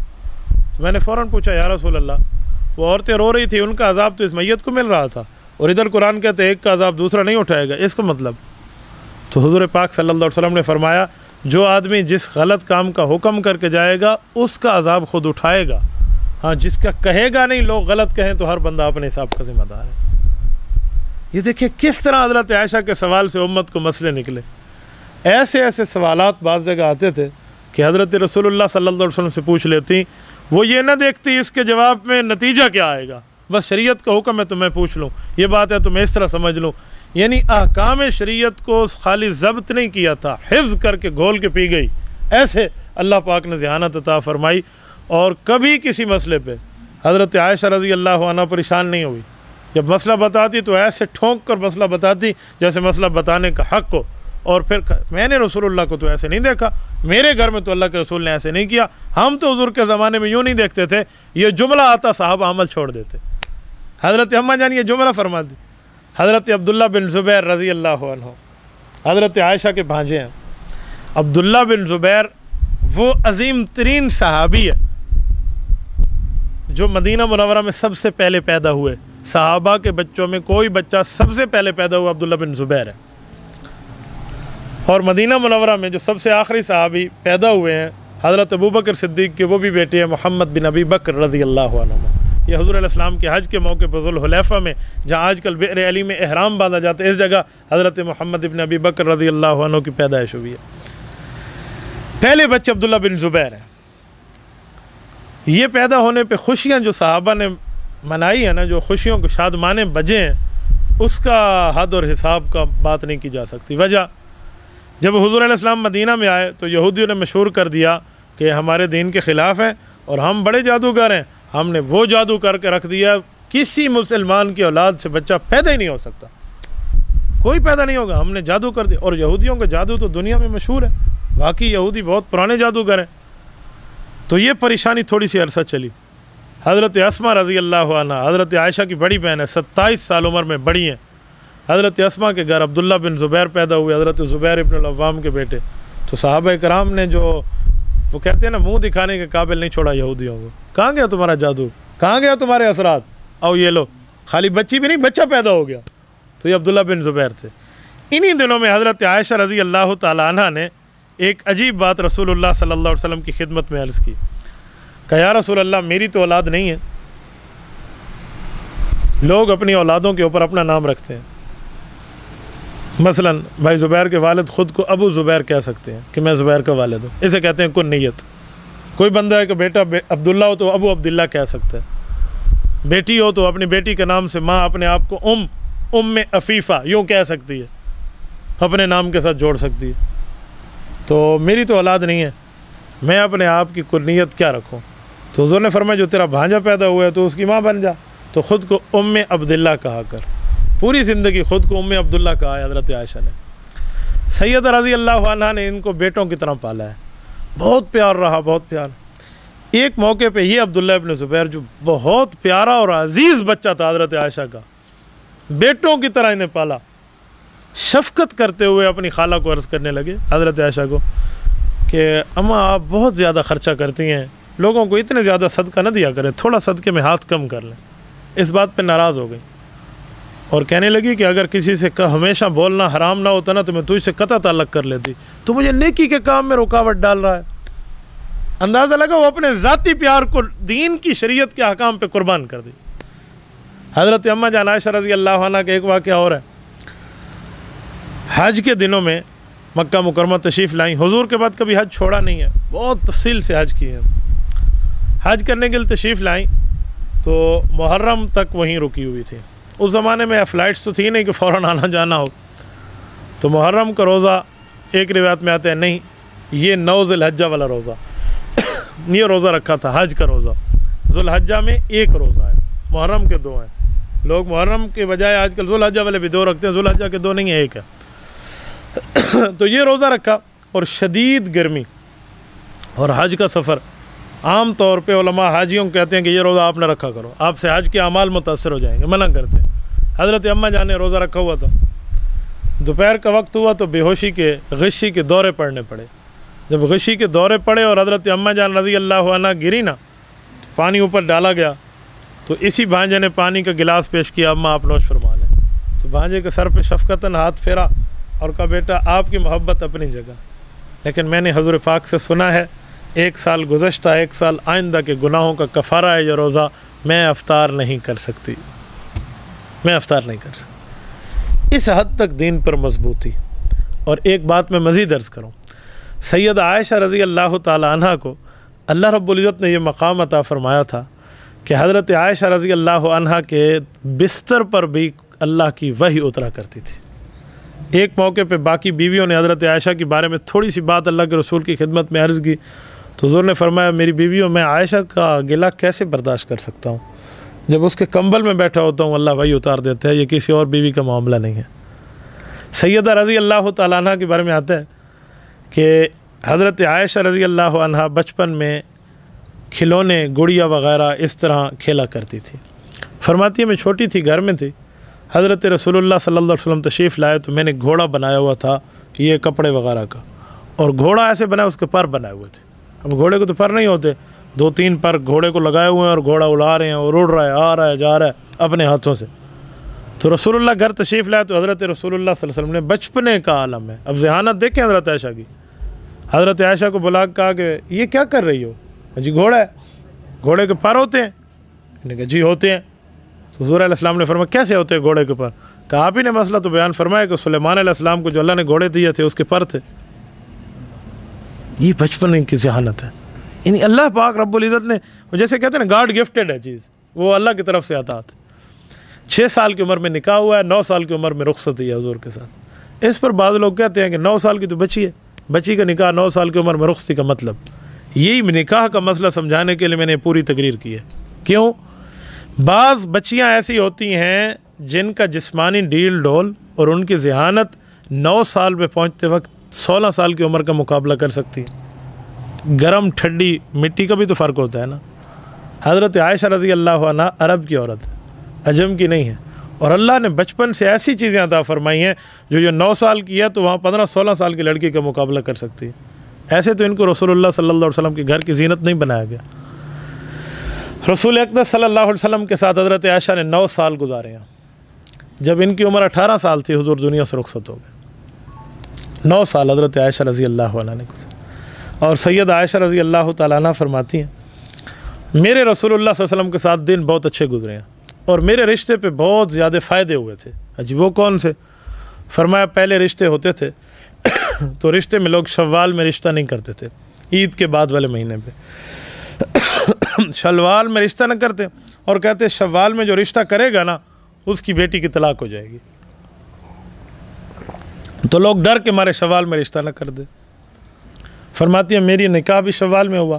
تو میں نے فوراً پوچھا یا رسول اللہ، وہ عورتیں رو رہی تھی، ان کا عذاب تو اس میت کو مل رہا تھا، اور ادھر قرآن کہتے ایک کا عذاب دوسرا نہیں اٹھائے گا، اس کا مطلب؟ تو حضور پاک صلی اللہ علیہ وسلم نے فرمایا جو آدمی جس غلط کام کا حکم کر کے جائے گا اس کا عذاب خود اٹھائے گا، ہاں جس کا کہے گا نہیں، لوگ غلط کہیں تو ہر بندہ اپنے حساب کا ذمہ دار ہے۔ یہ دیکھیں کس طرح حضرت عائشہ کے سوال سے امت کو مسئلے نکلے۔ ایسے سوالات بعض جگہ آتے تھے کہ حضرت رسول اللہ صلی اللہ علیہ وسلم سے پوچھ لیتی، وہ یہ نہ دیکھتی اس کے جواب میں نتیجہ کیا آئے گا، بس شریعت کا حکم ہے تو میں پوچھ لوں، یہ بات ہے تو میں اس طرح سمجھ لوں۔ یعنی احکام شریعت کو خالی ضبط نہیں کیا تھا، حفظ کر کے گھول کے پی گئی۔ ایسے اللہ پاک نے ذہانت عطا فرمائی، اور کبھی کسی مسئلے پہ حضرت عائشہ رضی اللہ عنہ پریشان نہیں ہوئی۔ جب مسئلہ بتاتی تو ایسے ٹھونک کر مسئلہ بتاتی جیسے مسئلہ بتانے کا حق ہو، اور پھر میں نے رسول اللہ کو تو ایسے نہیں دیکھا، میرے گھر میں تو اللہ کے رسول نے ایسے نہیں کیا، ہم تو حضور کے زمانے میں یوں نہیں دیکھتے تھے، یہ جملہ آتا صحابہ عمل چھوڑ دیتے۔ حضرت اماں جان یہ جملہ فرما دی، حضرت عبداللہ بن زبیر رضی اللہ عنہ حضرت عائشہ کے بھانجے ہیں۔ عبداللہ بن زبیر وہ عظیم ترین صحابی ہے جو مدینہ منورہ میں سب سے پہلے پیدا ہوئے، صحابہ کے بچوں میں کوئی بچہ سب سے پہلے پیدا ہوا عبداللہ بن زبیر ہے، اور مدینہ منورہ میں جو سب سے آخری صحابی پیدا ہوئے ہیں حضرت ابوبکر صدیق کے، وہ بھی بیٹے ہیں محمد بن ابی بکر رضی اللہ عنہ۔ یہ حضور علیہ السلام کے حج کے موقع پر ذوالحلیفہ میں جہاں آج کل بئر علی میں احرام باندھا جاتا ہے، اس جگہ حضرت محمد بن ابی بکر رضی اللہ عنہ کی پیدائش ہوئی ہے۔ پہلے بچے عبداللہ بن زبیر ہیں۔ یہ پیدا ہونے پہ خوشیاں جو صحابہ نے منائی ہیں نا، جو خوشیوں کو شادمانے بجے ہیں، اس کا حد اور حساب کا بات نہیں کی جا سکتی۔ وجہ جب حضور علیہ السلام مدینہ میں آئے تو یہودیوں نے مشہور کر دیا کہ ہمارے دین کے خلاف ہیں اور ہم بڑے جادوگر ہیں، ہم نے وہ جادو کر کے رکھ دیا، کسی مسلمان کی اولاد سے بچہ پیدا ہی نہیں ہو سکتا، کوئی پیدا نہیں ہوگا، ہم نے جادو کر دیا۔ اور یہودیوں کا جادو تو دنیا میں مشہور ہے، باقی یہودی بہت پرانے جادوگر ہیں۔ تو یہ پریشانی تھوڑی سی عرصہ چلی۔ حضرت اسماء رضی اللہ عنہ حضرت عائشہ کی بڑی بہن ہے، 27 سال عمر میں بڑی ہیں۔ حضرت اسماء کے گھر عبداللہ بن زبیر پیدا ہوئے، حضرت زبیر ابن العوام کے بیٹے۔ تو صحابہ کرام نے جو وہ کہتے ہیں نا منہ دکھانے کے قابل نہیں چھوڑا یہودیوں کو، کہاں گیا تمہارا جادو، کہاں گیا تمہارے اثرات، او یہ لو، خالی بچی بھی نہیں بچہ پیدا ہو گیا۔ تو یہ عبداللہ بن زبیر تھے۔ انہی دنوں میں حضرت عائشہ رضی اللہ تعالیٰ عنہ نے ایک عجیب بات رسول اللہ صلی اللہ علیہ وسلم کی خدمت میں عرض کی کہ یا رسول اللہ میری تو اولاد نہیں ہے، لوگ اپنی اولادوں کے اوپر اپنا نام رکھتے ہیں، مثلا بھائی زبیر کے والد خود کو ابو زبیر کہہ سکتے ہیں کہ میں زبیر کا والد ہوں، اسے کہتے ہیں کنیت۔ کوئی بندہ ہے کہ بیٹا عبداللہ ہو تو ابو عبداللہ کہہ سکتا ہے، بیٹی ہو تو اپنی بیٹی کے نام سے ماں اپنے آپ کو ام عفیفہ یوں کہہ سکتی ہے، اپنے نام کے ساتھ جوڑ سکتی ہے۔ تو میری تو اولاد نہیں ہے، میں اپنے آپ کی کنیت کیا رکھوں؟ تو حضور نے فرمایا جو تیرا بھانجا پیدا ہوا ہے تو اس کی ماں بن جا، تو خود کو ام عبداللہ کہا کر، پوری زندگی خود کو ام عبداللہ کہا ہے حضرت عائشہ نے۔ سیدہ رضی اللہ عنہ نے ان کو بیٹوں کی طرح پالا ہے، بہت پیار رہا، بہت پیار۔ ایک موقع پہ یہ عبداللہ ابن زبیر جو بہت پیارا اور عزیز بچہ تھا حضرت عائشہ کا، بیٹوں کی طرح انہیں پالا، شفقت کرتے ہوئے اپنی خالہ کو عرض کرنے لگے حضرت عائشہ کو کہ اماں آپ بہت زیادہ خرچہ کرتی ہیں، لوگوں کو اتنے زیادہ صدقہ نہ دیا کریں، تھوڑا صدقے میں ہاتھ کم کر لیں۔ اس بات پہ ناراض ہو گئی اور کہنے لگی کہ اگر کسی سے ہمیشہ بولنا حرام نہ ہوتا نا تو میں تجھ سے قطع تعلق کر لیتی، تو مجھے نیکی کے کام میں رکاوٹ ڈال رہا ہے۔ اندازہ لگا وہ اپنے ذاتی پیار کو دین کی شریعت کے احکام پہ قربان کر دی۔ حضرت اماں جان عائشہ رضی اللہ عنہ کا ایک واقعہ اور ہے، حج کے دنوں میں مکہ مکرمہ تشریف لائیں، حضور کے بعد کبھی حج چھوڑا نہیں ہے، بہت تفصیل سے حج کی ہے۔ حج کرنے کے لیے تشریف لائیں تو محرم تک وہیں رکی ہوئی تھی۔ اس زمانے میں فلائٹس تو تھی نہیں کہ فوراً آنا جانا ہو، تو محرم کا روزہ ایک روایت میں آتا ہے نہیں، یہ 9 ذی الحجہ والا روزہ یہ روزہ رکھا تھا، حج کا روزہ۔ ذو الحجہ میں ایک روزہ ہے، محرم کے 2 ہیں، لوگ محرم کے بجائے آج کل ذو الحجہ والے بھی 2 رکھتے ہیں، ذو الحجہ کے 2 نہیں ہیں، ایک ہے۔ تو یہ روزہ رکھا، اور شدید گرمی اور حج کا سفر، عام طور پہ علماء حاجیوں کو کہتے ہیں کہ یہ روزہ آپ نہ رکھا کرو، آپ سے حج کے اعمال متاثر ہو جائیں گے، منع کرتے ہیں۔ حضرت اماں جان نے روزہ رکھا ہوا تھا، دوپہر کا وقت ہوا تو بے ہوشی کے غشی کے دورے پڑنے پڑے۔ جب غشی کے دورے پڑے اور حضرت اماں جان رضی اللہ عنہ گری نا، پانی اوپر ڈالا گیا، تو اسی بھانجے نے پانی کا گلاس پیش کیا، اماں آپ نوش فرما لیں۔ تو بھانجے کے سر پہ شفقتاً ہاتھ پھیرا اور کہا بیٹا آپ کی محبت اپنی جگہ، لیکن میں نے حضور پاک سے سنا ہے 1 سال گزشتہ 1 سال آئندہ کے گناہوں کا کفارہ ہے یہ روزہ، میں افطار نہیں کر سکتی، میں افطار نہیں کر سکتی۔ اس حد تک دین پر مضبوطی۔ اور ایک بات میں مزید عرض کروں، سیدہ عائشہ رضی اللہ تعالی عنہ کو اللہ رب العزت نے یہ مقام عطا فرمایا تھا کہ حضرت عائشہ رضی اللہ عنہ کے بستر پر بھی اللہ کی وحی اترا کرتی تھی۔ ایک موقع پہ باقی بیویوں نے حضرت عائشہ کے بارے میں تھوڑی سی بات اللہ کے رسول کی خدمت میں عرض کی، تو حضور نے فرمایا میری بیویوں میں عائشہ کا گلہ کیسے برداشت کر سکتا ہوں، جب اس کے کمبل میں بیٹھا ہوتا ہوں اللہ وحی اتار دیتا ہے، یہ کسی اور بیوی کا معاملہ نہیں ہے۔ سیدہ رضی اللہ تعالیٰ عنہ کے بارے میں آتا ہے کہ حضرت عائشہ رضی اللہ عنہ بچپن میں کھلونے گڑیا وغیرہ اس طرح کھیلا کرتی تھی۔ فرماتی ہے میں چھوٹی تھی، گھر میں تھی، حضرت رسول اللہ صلی اللہ علیہ وسلم تشریف لائے تو میں نے گھوڑا بنایا ہوا تھا یہ کپڑے وغیرہ کا، اور گھوڑا ایسے بنا اس کے پر بنائے ہوئے تھے۔ اب گھوڑے کو تو پر نہیں ہوتے، 2-3 پر گھوڑے کو لگائے ہوئے ہیں اور گھوڑا اڑا رہے ہیں اور اڑ رہا ہے، آ رہا ہے، جا رہا ہے اپنے ہاتھوں سے۔ تو رسول اللہ گھر تشریف لائے تو حضرت رسول اللہ صلی اللہ علیہ وسلم نے بچپنے کا عالم ہے، اب ذہانت دیکھیں حضرت عائشہ کی، حضرت عائشہ کو بلا کہا کہ یہ کیا کر رہی ہو؟ جی گھوڑا ہے، گھوڑے کے پر ہوتے ہیں؟ انہوں نے کہا جی ہوتے ہیں۔ تو حضور علیہ السلام نے فرمایا کیسے ہوتے ہیں گھوڑے کے پر؟ کہا آپ ہی نے مسئلہ تو بیان فرمایا کہ سلیمان علیہ السلام کو جو اللہ نے گھوڑے دیے تھے اس کے پر تھے۔ یہ بچپن کی ذہانت ہے، یعنی اللہ پاک رب العزت نے، جیسے کہتے ہیں نا گاڈ گفٹڈ ہے چیز، وہ اللہ کی طرف سے عطات۔ 6 سال کی عمر میں نکاح ہوا ہے، 9 سال کی عمر میں رخصتی ہے حضور کے ساتھ۔ اس پر بعض لوگ کہتے ہیں کہ 9 سال کی تو بچی ہے، بچی کا نکاح 9 سال کی عمر میں رخصتی کا مطلب، یہی نکاح کا مسئلہ سمجھانے کے لیے میں نے پوری تقریر کی ہے۔ کیوں؟ بعض بچیاں ایسی ہوتی ہیں جن کا جسمانی ڈیل ڈول اور ان کی ذہانت 9 سال پہ پہنچتے وقت 16 سال کی عمر کا مقابلہ کر سکتی ہے۔ گرم ٹھنڈی مٹی کا بھی تو فرق ہوتا ہے نا۔ حضرت عائشہ رضی اللہ عنہ عرب کی عورت ہے، عجم کی نہیں ہے، اور اللہ نے بچپن سے ایسی چیزیں عطا فرمائی ہیں جو یہ 9 سال کی ہے تو وہاں 15-16 سال کی لڑکی کا مقابلہ کر سکتی ہے۔ ایسے تو ان کو رسول اللہ صلی اللہ علیہ وسلم کے گھر کی زینت نہیں بنایا گیا۔ رسول اقدس صلی اللہ علیہ وسلم کے ساتھ حضرت عائشہ نے 9 سال گزارے ہیں۔ جب ان کی عمر 18 سال تھی حضور دنیا سے رخصت ہو گئے۔ 9 سال حضرت عائشہ رضی اللہ عنہ نے گزارے۔ اور سید عائشہ رضی اللہ تعالیٰ عنہ فرماتی ہیں میرے رسول اللہ صلی اللہ علیہ وسلم کے ساتھ دن بہت اچھے گزرے ہیں اور میرے رشتے پہ بہت زیادہ فائدے ہوئے تھے۔ جی وہ کون سے؟ فرمایا پہلے رشتے ہوتے تھے تو رشتے میں لوگ شوال میں رشتہ نہیں کرتے تھے، عید کے بعد والے مہینے پہ شوال میں رشتہ نہ کرتے اور کہتے شوال میں جو رشتہ کرے گا نا اس کی بیٹی کی طلاق ہو جائے گی، تو لوگ ڈر کے مارے شوال میں رشتہ نہ کر دے۔ فرماتی ہے میری نکاح بھی شوال میں ہوا،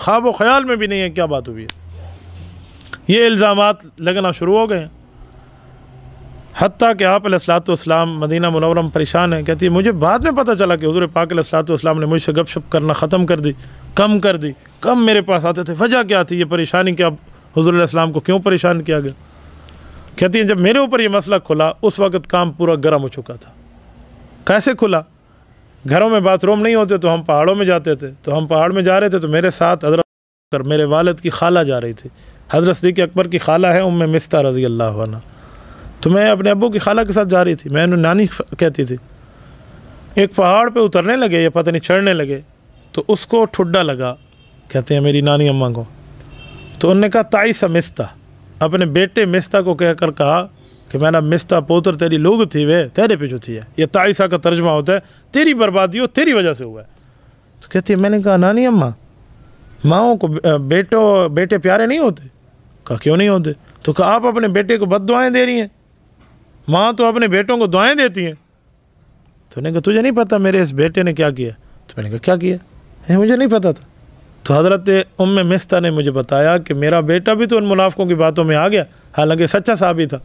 خواب و خیال میں بھی نہیں ہے کیا بات ہوئی ہے۔ یہ الزامات لگنا شروع ہو گئے ہیں، حتیٰ کہ آپ علیہ الصلوۃ والسلام مدینہ منورہ میں پریشان ہیں۔ کہتی ہے مجھے بعد میں پتہ چلا کہ حضور پاک علیہ الصلوۃ والسلام نے مجھ سے گپ شپ کرنا ختم کر دی، کم میرے پاس آتے تھے۔ وجہ کیا تھی یہ پریشانی کہ اب حضور علیہ السلام کو کیوں پریشان کیا گیا؟ کہتی ہیں جب میرے اوپر یہ مسئلہ کھلا اس وقت کام پورا گرم ہو چکا تھا۔ کیسے کھلا؟ گھروں میں باتھ روم نہیں ہوتے تو ہم پہاڑوں میں جاتے تھے، تو ہم پہاڑ میں جا رہے تھے تو میرے ساتھ حضرت میرے والد کی خالہ جا رہی تھی، حضرت صدیق اکبر کی خالہ ہے ام مستہ رضی اللہ عنہ، تو میں اپنے ابو کی خالہ کے ساتھ جا رہی تھی، میں انہیں نانی کہتی تھی۔ ایک پہاڑ پہ اترنے لگے یا پتہ نہیں چڑھنے لگے تو اس کو ٹھڈا لگا، کہتے ہیں میری نانی اماں کو، تو انہوں نے کہا تائیسا مستہ، اپنے بیٹے مستہ کو کہہ کر کہا کہ میں نا مستہ پوتر تیری لوگ تھی وے تیرے پہ جو تھی ہے، یہ تائیسا کا ترجمہ ہوتا ہے تیری بربادی ہو تیری وجہ سے ہوا ہے۔ تو کہتی ہے میں نے کہا نانی اماں ماؤں کو بیٹے پیارے نہیں ہوتے؟ کہا کیوں نہیں ہوتے؟ تو کہا آپ اپنے بیٹے کو بد دعائیں دے رہی ہیں، ماں تو اپنے بیٹوں کو دعائیں دیتی ہیں۔ تو نے کہا تجھے نہیں پتہ میرے اس بیٹے نے کیا کیا؟ تو میں نے کہا کیا کیا؟ مجھے نہیں پتہ تھا۔ تو حضرت ام مستہ نے مجھے بتایا کہ میرا بیٹا بھی تو ان منافقوں کی باتوں میں آ گیا، حالانکہ سچا صحابی تھا،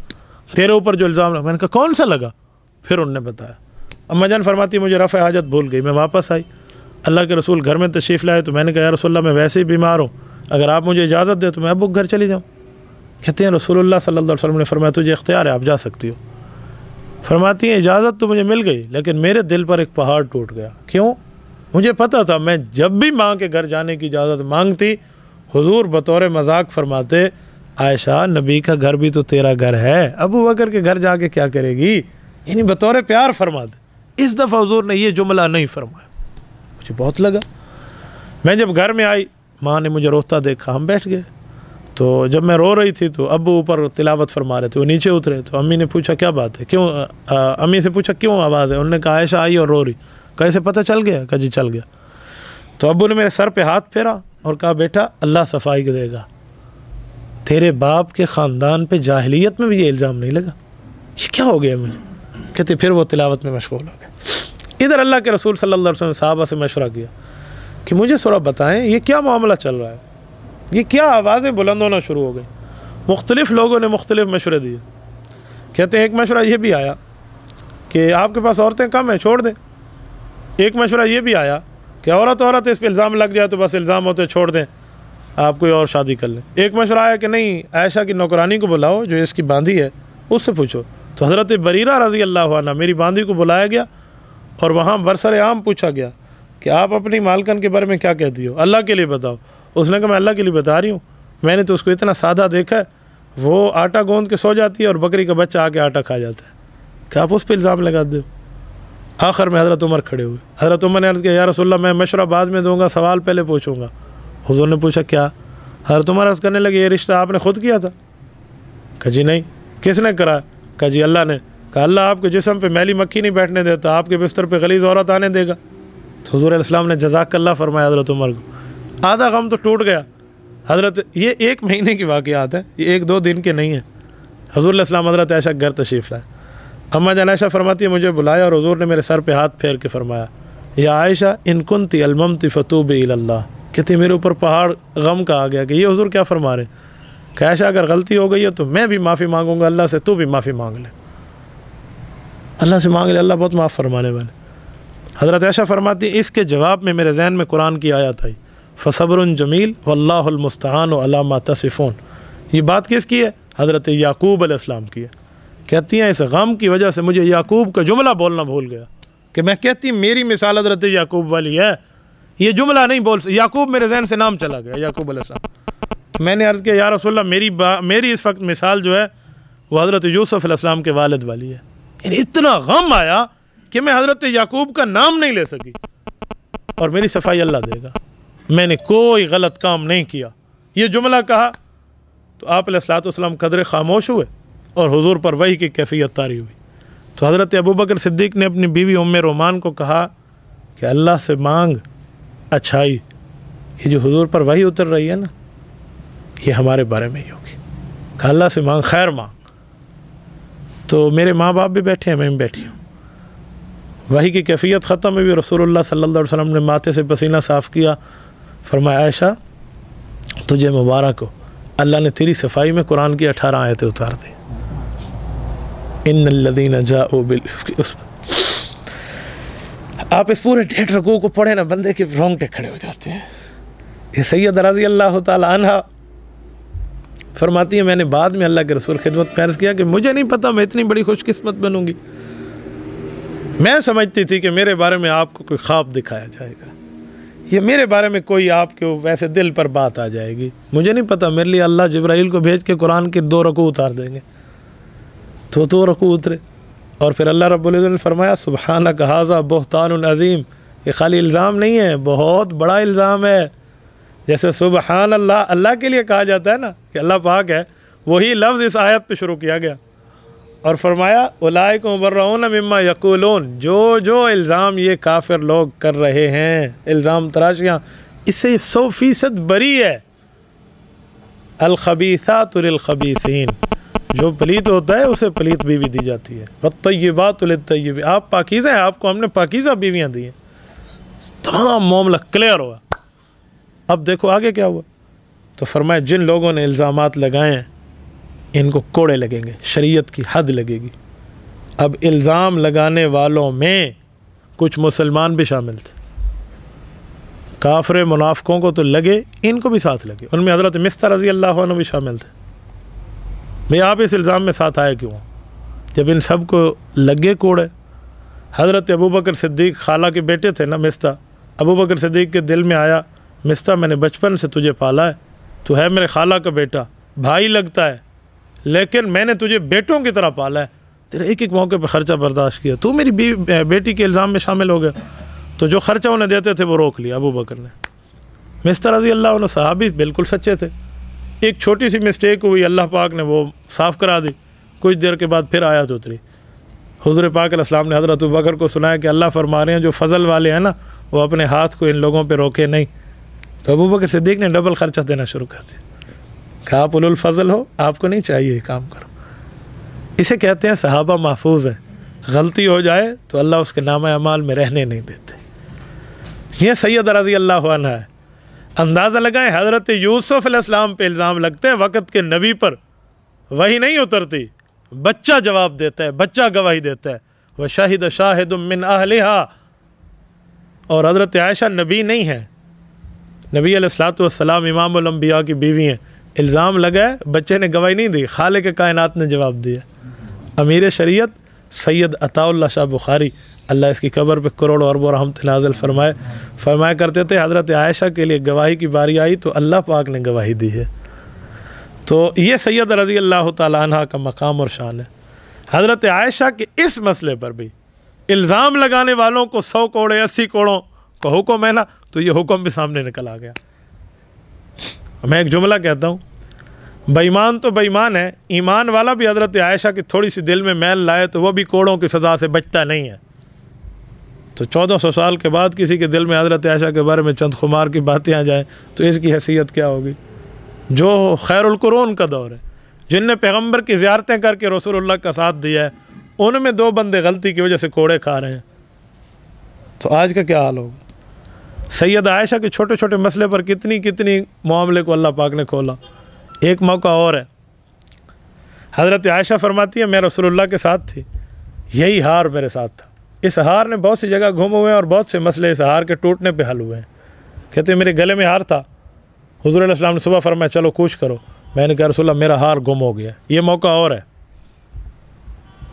تیرے اوپر جو الزام لگا۔ میں نے کہا کون سا لگا؟ پھر انہوں نے بتایا۔ اماں جان فرماتی مجھے رفع حاجت بھول گئی، میں واپس آئی، اللہ کے رسول گھر میں تشریف لائے، تو میں نے کہا یا رسول اللہ میں ویسے ہی بیمار ہوں، اگر آپ مجھے اجازت دیں تو میں ابو کے گھر چلی جاؤں۔ کہتے ہیں رسول اللہ صلی اللہ علیہ وسلم نے فرمایا تجھے اختیار ہے آپ جا سکتی ہو۔ فرماتی ہیں اجازت تو مجھے مل گئی لیکن میرے دل پر ایک پہاڑ ٹوٹ گیا۔ کیوں؟ مجھے پتہ تھا میں جب بھی ماں کے گھر جانے کی اجازت مانگتی حضور بطور مذاق فرماتے عائشہ نبی کا گھر بھی تو تیرا گھر ہے، ابو بکر کے گھر جا کے کیا کرے گی، یعنی بطور پیار فرماتے۔ اس دفعہ حضور نے یہ جملہ نہیں فرمایا، مجھے بہت لگا۔ میں جب گھر میں آئی ماں نے مجھے روتا دیکھا، ہم بیٹھ گئے، تو جب میں رو رہی تھی تو ابو اوپر تلاوت فرما رہے تھے، وہ نیچے اترے، تو امی نے پوچھا کیا بات ہے، کیوں امی سے پوچھا کیوں آواز ہے، انہوں نے کہا عائشہ آئی اور رو رہی۔ کیسے پتہ چل گیا؟ کہا جی چل گیا۔ تو ابو نے میرے سر پہ ہاتھ پھیرا اور کہا بیٹا اللہ صفائی دے گا، تیرے باپ کے خاندان پہ جاہلیت میں بھی یہ الزام نہیں لگا، یہ کیا ہو گیا مجھے؟ کہتے پھر وہ تلاوت میں مشغول ہو گئے۔ ادھر اللہ کے رسول صلی اللہ علیہ وسلم نے صحابہ سے مشورہ کیا کہ مجھے تھوڑا بتائیں یہ کیا معاملہ چل رہا ہے، یہ کیا آوازیں بلند ہونا شروع ہو گئی۔ مختلف لوگوں نے مختلف مشورے دیے۔ کہتے ہیں ایک مشورہ یہ بھی آیا کہ آپ کے پاس عورتیں کم ہیں چھوڑ دیں، ایک مشورہ یہ بھی آیا کہ عورت اس پہ الزام لگ جائے تو بس الزام ہوتے چھوڑ دیں، آپ کوئی اور شادی کر لیں۔ ایک مشورہ آیا کہ نہیں عائشہ کی نوکرانی کو بلاؤ جو اس کی باندھی ہے اس سے پوچھو۔ تو حضرت بریرہ رضی اللہ عنہ میری باندھی کو بلایا گیا اور وہاں برسر عام پوچھا گیا کہ آپ اپنی مالکن کے بارے میں کیا کہتی ہو، اللہ کے لیے بتاؤ۔ اس نے کہا میں اللہ کے لیے بتا رہی ہوں، میں نے تو اس کو اتنا سادہ دیکھا ہے، وہ آٹا گوندھ کے سو جاتی ہے اور بکری کا بچہ آ کے آٹا کھا جاتا ہے، کہ آپ اس پہ الزام لگا دو۔ آخر میں حضرت عمر کھڑے ہوئے، حضرت عمر نے عرض کیا یا رسول اللہ میں مشورہ بعد میں دوں گا، سوال پہلے پوچھوں گا۔ حضور نے پوچھا کیا؟ حضرت عمر عرض کرنے لگے یہ رشتہ آپ نے خود کیا تھا؟ کہا جی نہیں۔ کس نے کرا؟ کہا جی اللہ نے۔ کہا اللہ آپ کے جسم پہ میلی مکھی نہیں بیٹھنے دیتا، آپ کے بستر پہ غلیظ عورت آنے دے گا؟ تو حضور علیہ السلام نے جزاک اللہ فرمایا حضرت عمر کو، آدھا غم تو ٹوٹ گیا۔ حضرت یہ 1 مہینے کی واقعات ہیں، یہ 1-2 دن کے نہیں ہیں۔ حضور علیہ السلام حضرت عائشہ گھر تشریف لائے، اماں جان عائشہ فرماتی ہے مجھے بلایا اور حضور نے میرے سر پہ ہاتھ پھیر کے فرمایا یا عائشہ ان کنتی الممتی فتوبی الی اللہ، کہتی میرے اوپر پہاڑ غم کا آ گیا کہ یہ حضور کیا فرما رہے ہیں، کہ عائشہ اگر غلطی ہو گئی ہے تو میں بھی معافی مانگوں گا اللہ سے، تو بھی معافی مانگ لے، اللہ سے مانگ لے، اللہ بہت معاف فرمانے والے۔ حضرت عائشہ فرماتی اس کے جواب میں میرے ذہن میں قرآن کی آیت آئی فصبر جمیل واللہ المستعان علی ما تصفون۔ یہ بات کس کی ہے؟ حضرت یعقوب علیہ السلام کی ہے۔ کہتی ہیں اس غم کی وجہ سے مجھے یعقوب کا جملہ بولنا بھول گیا، کہ میں کہتی میری مثال حضرت یعقوب والی ہے، یہ جملہ نہیں بول سکتی، یعقوب میرے ذہن سے نام چلا گیا، یعقوب علیہ السلام۔ میں نے عرض کیا یا رسول اللہ میری اس وقت مثال جو ہے وہ حضرت یوسف علیہ السلام کے والد والی ہے، یعنی اتنا غم آیا کہ میں حضرت یعقوب کا نام نہیں لے سکی، اور میری صفائی اللہ دے گا، میں نے کوئی غلط کام نہیں کیا۔ یہ جملہ کہا تو آپ علیہ الصلوۃ والسلام قدرے خاموش ہوئے اور حضور پر وحی کی کیفیت طاری ہوئی۔ تو حضرت ابوبکر صدیق نے اپنی بیوی ام رومان کو کہا کہ اللہ سے مانگ اچھائی، یہ جو حضور پر وحی اتر رہی ہے نا یہ ہمارے بارے میں ہی ہوگی، کہ اللہ سے مانگ خیر مانگ۔ تو میرے ماں باپ بھی بیٹھے ہیں، میں بھی بیٹھی ہوں، وحی کی کیفیت ختم ہوئی، رسول اللہ صلی اللہ علیہ وسلم نے ماتھے سے پسینہ صاف کیا، فرمایا عائشہ تجھے مبارک ہو، اللہ نے تیری صفائی میں قرآن کی 18 آیتیں اتار دی۔ ان الذین جاؤوا بالافک، آپ اس پورے 1.5 رکوع کو پڑھیں نا، بندے کے رونگٹے کھڑے ہو جاتے ہیں۔ یہ سید رضی اللہ تعالی عنہ فرماتی ہے میں نے بعد میں اللہ کے رسول خدمت میں عرض کیا کہ مجھے نہیں پتا میں اتنی بڑی خوش قسمت بنوں گی، میں سمجھتی تھی کہ میرے بارے میں آپ کو کوئی خواب دکھایا جائے گا، یہ میرے بارے میں کوئی آپ کے ویسے دل پر بات آ جائے گی، مجھے نہیں پتا میرے لیے اللہ جبرائیل کو بھیج کے قرآن کے 2 رکوع اتار دیں گے۔ تو 2 رکوع اترے، اور پھر اللہ رب العزت نے فرمایا سبحانک ھذا بہتان عظیم، یہ خالی الزام نہیں ہے، بہت بڑا الزام ہے۔ جیسے سبحان اللہ اللہ کے لیے کہا جاتا ہے نا کہ اللہ پاک ہے، وہی لفظ اس آیت پہ شروع کیا گیا، اور فرمایا اولئک مبرؤون مما یقولون، جو الزام یہ کافر لوگ کر رہے ہیں، الزام تراشیاں، اس سے 100% بری ہے۔ الخبیثات للخبیثین، جو پلیت ہوتا ہے اسے پلیت بیوی دی جاتی ہے، والطیبات للطیبین، آپ پاکیزہ ہیں، آپ کو ہم نے پاکیزہ بیویاں دی ہیں۔ تمام معاملہ کلیئر ہوا۔ اب دیکھو آگے کیا ہوا، تو فرمایا جن لوگوں نے الزامات لگائے ہیں ان کو کوڑے لگیں گے، شریعت کی حد لگے گی۔ اب الزام لگانے والوں میں کچھ مسلمان بھی شامل تھے، کافر منافقوں کو تو لگے، ان کو بھی ساتھ لگے، ان میں حضرت مستر رضی اللہ عنہ بھی شامل تھے۔ بھئی آپ اس الزام میں ساتھ آئے کیوں؟ جب ان سب کو لگے کوڑے، حضرت ابوبکر صدیق خالہ کے بیٹے تھے نا مستہ، ابوبکر صدیق کے دل میں آیا مستہ میں نے بچپن سے تجھے پالا ہے، تو ہے میرے خالہ کا بیٹا، بھائی لگتا ہے، لیکن میں نے تجھے بیٹوں کی طرح پالا ہے، تیرے ایک موقع پہ خرچہ برداشت کیا، تو میری بیٹی کے الزام میں شامل ہو گیا، تو جو خرچہ انہیں دیتے تھے وہ روک لیا ابوبکر نے۔ مستر رضی اللہ عنہ صحابی بالکل سچے تھے، ایک چھوٹی سی مسٹیک ہوئی، اللہ پاک نے وہ صاف کرا دی، کچھ دیر کے بعد پھر آیت اتری، حضور پاک علیہ السلام نے حضرت ابوبکر کو سنایا کہ اللہ فرما رہے ہیں جو فضل والے ہیں نا وہ اپنے ہاتھ کو ان لوگوں پہ روکے نہیں، تو ابوبکر صدیق نے ڈبل خرچہ دینا شروع کر دیا، کہ آپ اولو الفضل ہو، آپ کو نہیں چاہیے کام کرو۔ اسے کہتے ہیں صحابہ محفوظ ہیں، غلطی ہو جائے تو اللہ اس کے نامہ اعمال میں رہنے نہیں دیتے۔ یہ سید رضی اللہ عنہ ہے۔ اندازہ لگائیں حضرت یوسف علیہ السلام پہ الزام لگتے ہیں، وقت کے نبی پر وہی نہیں اترتی، بچہ جواب دیتا ہے، بچہ گواہی دیتا ہے، وَشَهِدَ شَاهِدٌ مِّنْ أَهْلِهَا، اور حضرت عائشہ نبی نہیں ہے، نبی علیہ السلام امام الانبیاء کی بیوی ہیں، الزام لگا ہے، بچے نے گواہی نہیں دی، خالق کائنات نے جواب دیا۔ امیر شریعت سید عطا اللہ شاہ بخاری، اللہ اس کی قبر پہ کروڑوں اربوں رحمت نازل فرمائے، فرمایا کرتے تھے حضرت عائشہ کے لیے گواہی کی باری آئی تو اللہ پاک نے گواہی دی ہے۔ تو یہ سید رضی اللہ تعالیٰ عنہ کا مقام اور شان ہے۔ حضرت عائشہ کے اس مسئلے پر بھی الزام لگانے والوں کو 100 کوڑے 80 کوڑوں کا حکم ہے نا، تو یہ حکم بھی سامنے نکل آ گیا۔ میں ایک جملہ کہتا ہوں، بےایمان تو بےایمان ہے، ایمان والا بھی حضرت عائشہ کی تھوڑی سی دل میں میل لائے تو وہ بھی کوڑوں کی سزا سے بچتا نہیں ہے۔ تو 1400 سال کے بعد کسی کے دل میں حضرت عائشہ کے بارے میں چند خمار کی باتیں آ جائیں تو اس کی حیثیت کیا ہوگی؟ جو خیر القرون کا دور ہے، جن نے پیغمبر کی زیارتیں کر کے رسول اللہ کا ساتھ دیا ہے، ان میں 2 بندے غلطی کی وجہ سے کوڑے کھا رہے ہیں، تو آج کا کیا حال ہوگا؟ سید عائشہ کے چھوٹے چھوٹے مسئلے پر کتنی معاملے کو اللہ پاک نے کھولا۔ ایک موقع اور ہے، حضرت عائشہ فرماتی ہے میں رسول اللہ کے ساتھ تھی، یہی ہار میرے ساتھ تھا، اس ہار نے بہت سی جگہ گھومے ہوئے ہیں اور بہت سے مسئلے اس ہار کے ٹوٹنے پہ حل ہوئے ہیں۔ کہتے ہیں میرے گلے میں ہار تھا، حضور علیہ السلام نے صبح فرمایا چلو کوشش کرو، میں نے کہا رسول اللہ میرا ہار گم ہو گیا، یہ موقع اور ہے۔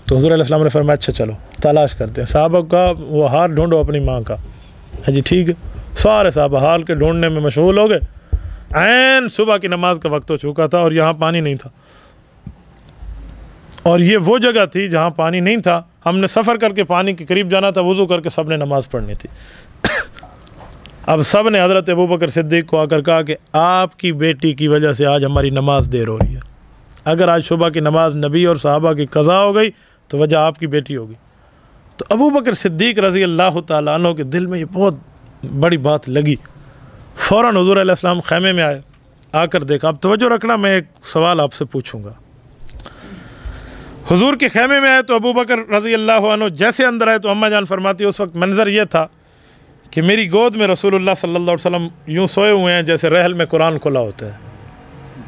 تو حضور علیہ السلام نے فرمایا اچھا چلو تلاش کرتے ہیں، صحابہ کا وہ ہار ڈھونڈو اپنی ماں کا، جی ٹھیک ہے، سارے صحابہ ہار کے ڈھونڈنے میں مشغول ہو گئے۔ عین صبح کی نماز کا وقت ہو چکا تھا اور یہاں پانی نہیں تھا، اور یہ وہ جگہ تھی جہاں پانی نہیں تھا، ہم نے سفر کر کے پانی کے قریب جانا تھا، وضو کر کے سب نے نماز پڑھنی تھی۔ اب سب نے حضرت ابوبکر صدیق کو آ کر کہا کہ آپ کی بیٹی کی وجہ سے آج ہماری نماز دیر ہو رہی ہے، اگر آج صبح کی نماز نبی اور صحابہ کی قضا ہو گئی تو وجہ آپ کی بیٹی ہوگی۔ تو ابوبکر صدیق رضی اللہ تعالیٰ عنہ کے دل میں یہ بہت بڑی بات لگی، فوراً حضور علیہ السلام خیمے میں آئے، آ کر دیکھا۔ اب توجہ رکھنا، میں ایک سوال آپ سے پوچھوں گا۔ حضور کے خیمے میں آئے تو ابوبکر رضی اللہ عنہ جیسے اندر آئے تو اماں جان فرماتی ہے اس وقت منظر یہ تھا کہ میری گود میں رسول اللہ صلی اللہ علیہ وسلم یوں سوئے ہوئے ہیں جیسے رحل میں قرآن کھلا ہوتا ہے،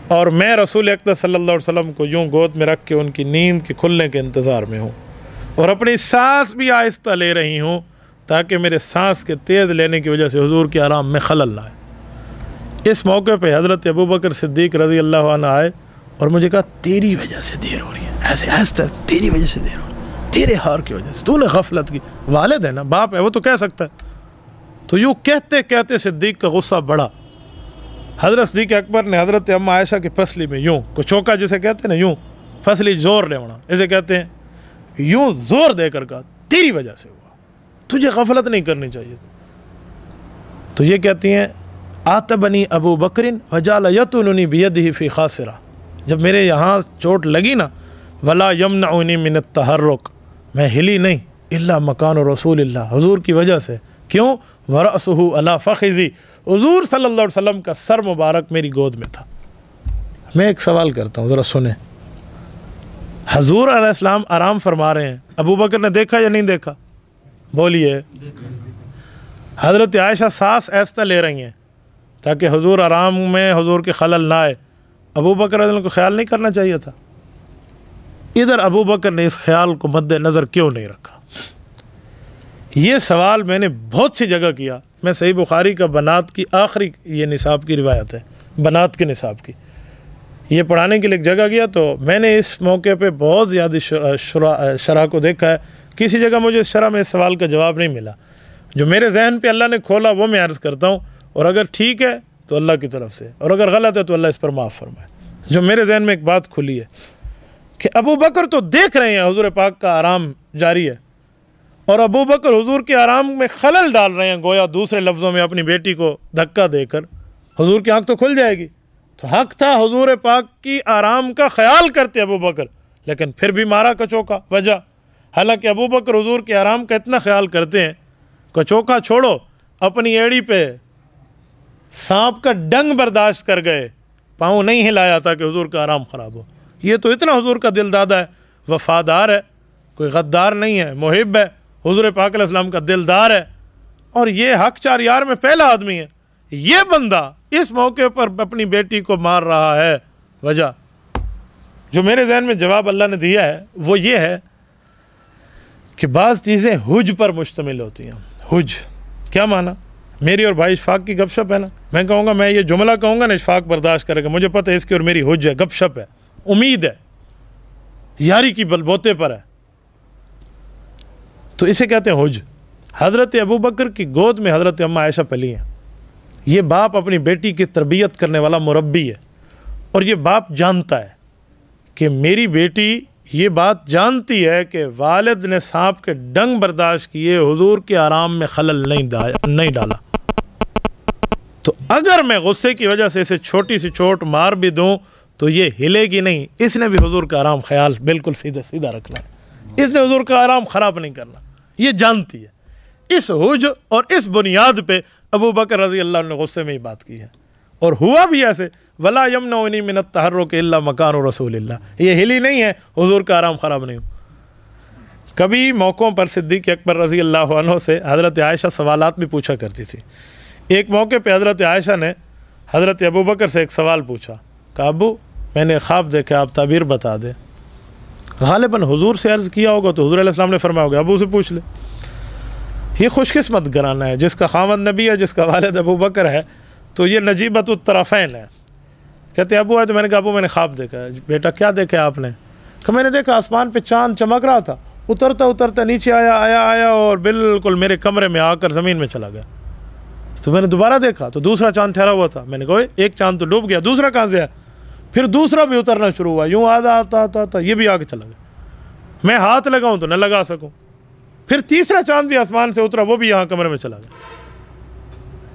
اور میں رسول اقدس صلی اللہ علیہ وسلم کو یوں گود میں رکھ کے ان کی نیند کے کھلنے کے انتظار میں ہوں، اور اپنی سانس بھی آہستہ لے رہی ہوں تاکہ میرے سانس کے تیز لینے کی وجہ سے حضور کے آرام میں خلل نہ آئے۔ اس موقع پہ حضرت ابوبکر صدیق رضی اللہ عنہ آئے اور مجھے کہا تیری وجہ سے دیر ہو رہی ہے، ایسے آہستہ تیری وجہ سے دیر ہو رہی ہے، تیرے ہار کی وجہ سے، تو نے غفلت کی۔ والد ہے نا، باپ ہے، وہ تو کہہ سکتا ہے۔ تو یوں کہتے کہتے صدیق کا غصہ بڑھا۔ حضرت صدیق اکبر نے حضرت ام عائشہ کی پسلی میں یوں کو چوکا جسے کہتے ہیں نا، یوں پسلی زور لے ہونا اسے کہتے ہیں، یوں زور دے کر کہا تیری وجہ سے ہوا، تجھے غفلت نہیں کرنی چاہیے تھی۔ تو یہ کہتی ہیں آتبنی ابو بکر وجعل یطعننی بیدہ فی خاصرہ، جب میرے یہاں چوٹ لگی نا، ولا یمنعنی من التحرک، میں ہلی نہیں الا مکان رسول اللہ، حضور کی وجہ سے۔ کیوں؟ ورأسہ علی فخذی، حضور صلی اللہ علیہ وسلم کا سر مبارک میری گود میں تھا۔ میں ایک سوال کرتا ہوں، ذرا سنیں، حضور علیہ السلام آرام فرما رہے ہیں، ابو بکر نے دیکھا یا نہیں دیکھا؟ بولیے۔ حضرت عائشہ سانس ایسا لے رہی ہیں تاکہ حضور آرام میں حضور کے خلل نہ آئے، ابو بکر رضی اللہ عنہ کو خیال نہیں کرنا چاہیے تھا؟ ادھر ابو بکر نے اس خیال کو مد نظر کیوں نہیں رکھا؟ یہ سوال میں نے بہت سی جگہ کیا۔ میں صحیح بخاری کا بنات کی آخری یہ نصاب کی روایت ہے، بنات کے نصاب کی، یہ پڑھانے کے لیے ایک جگہ گیا تو میں نے اس موقع پہ بہت زیادہ شرح کو دیکھا ہے، کسی جگہ مجھے شرح میں اس سوال کا جواب نہیں ملا۔ جو میرے ذہن پہ اللہ نے کھولا وہ میں عرض کرتا ہوں، اور اگر ٹھیک ہے تو اللہ کی طرف سے، اور اگر غلط ہے تو اللہ اس پر معاف فرمائے۔ جو میرے ذہن میں ایک بات کھلی ہے کہ ابو بکر تو دیکھ رہے ہیں حضور پاک کا آرام جاری ہے، اور ابو بکر حضور کے آرام میں خلل ڈال رہے ہیں، گویا دوسرے لفظوں میں اپنی بیٹی کو دھکا دے کر۔ حضور کی آنکھ تو کھل جائے گی، تو حق تھا حضور پاک کی آرام کا خیال کرتے ابو بکر، لیکن پھر بھی مارا کچوکا۔ وجہ، حالانکہ ابو بکر حضور کے آرام کا اتنا خیال کرتے ہیں، کچوکا چھوڑو، اپنی ایڑی پہ سانپ کا ڈنگ برداشت کر گئے، پاؤں نہیں ہلایا تھا کہ حضور کا آرام خراب ہو۔ یہ تو اتنا حضور کا دل دادا ہے، وفادار ہے، کوئی غدار نہیں ہے، محب ہے، حضور پاک علیہ السلام کا دلدار ہے، اور یہ حق چار یار میں پہلا آدمی ہے۔ یہ بندہ اس موقع پر اپنی بیٹی کو مار رہا ہے۔ وجہ جو میرے ذہن میں جواب اللہ نے دیا ہے وہ یہ ہے کہ بعض چیزیں حج پر مشتمل ہوتی ہیں۔ حج کیا معنی؟ میری اور بھائی اشفاق کی گپ شپ ہے نا، میں کہوں گا، میں یہ جملہ کہوں گا نا، اشفاق برداشت کرے گا، مجھے پتہ ہے اس کی اور میری حج ہے، گپ شپ ہے، امید ہے، یاری کی بل بوتے پر ہے، تو اسے کہتے ہیں حج۔ حضرت ابو بکر کی گود میں حضرت ام عائشہ پلی ہیں۔ یہ باپ اپنی بیٹی کی تربیت کرنے والا مربی ہے، اور یہ باپ جانتا ہے کہ میری بیٹی یہ بات جانتی ہے کہ والد نے سانپ کے ڈنگ برداشت کیے، حضور کے آرام میں خلل نہیں ڈالا، تو اگر میں غصے کی وجہ سے اسے چھوٹی سی چوٹ مار بھی دوں تو یہ ہلے گی نہیں، اس نے بھی حضور کا آرام خیال بالکل سیدھا رکھنا ہے، اس نے حضور کا آرام خراب نہیں کرنا، یہ جانتی ہے۔ اس حج اور اس بنیاد پہ ابو بکر رضی اللہ عنہ نے غصے میں ہی بات کی ہے، اور ہوا بھی ایسے، ولا یمنعنی من التحرک الا مکان رسول اللہ، یہ ہلی نہیں ہے، حضور کا آرام خراب نہیں ہو۔ کبھی موقعوں پر صدیق اکبر رضی اللہ عنہ سے حضرت عائشہ سوالات بھی پوچھا کرتی تھی۔ ایک موقع پہ حضرت عائشہ نے حضرت ابو بکر سے ایک سوال پوچھا، کہا ابو میں نے خواب دیکھا، آپ تعبیر بتا دیں۔ غالباً حضور سے عرض کیا ہوگا تو حضور علیہ السلام نے فرمایا ہوگا ابو سے پوچھ لے۔ یہ خوش قسمت گھرانہ ہے، جس کا خاوند نبی ہے، جس کا والد ابو بکر ہے، تو یہ نجیبت الطرفین ہے۔ کہتے ابو ہے، تو میں نے کہا ابو میں نے خواب دیکھا ہے۔ بیٹا کیا دیکھا آپ نے؟ کہ میں نے دیکھا آسمان پہ چاند چمک رہا تھا، اترتا نیچے آیا اور بالکل میرے کمرے میں آ کر زمین میں چلا گیا۔ تو میں نے دوبارہ دیکھا تو دوسرا چاند ٹھہرا ہوا تھا، میں نے کہا ایک چاند تو ڈوب گیا، دوسرا کہاں سے ہے؟ پھر دوسرا بھی اترنا شروع ہوا، یوں آتا یہ بھی آگے چلا گیا، میں ہاتھ لگاؤں تو نہ لگا سکوں۔ پھر تیسرا چاند بھی آسمان سے اترا، وہ بھی یہاں کمرے میں چلا گیا۔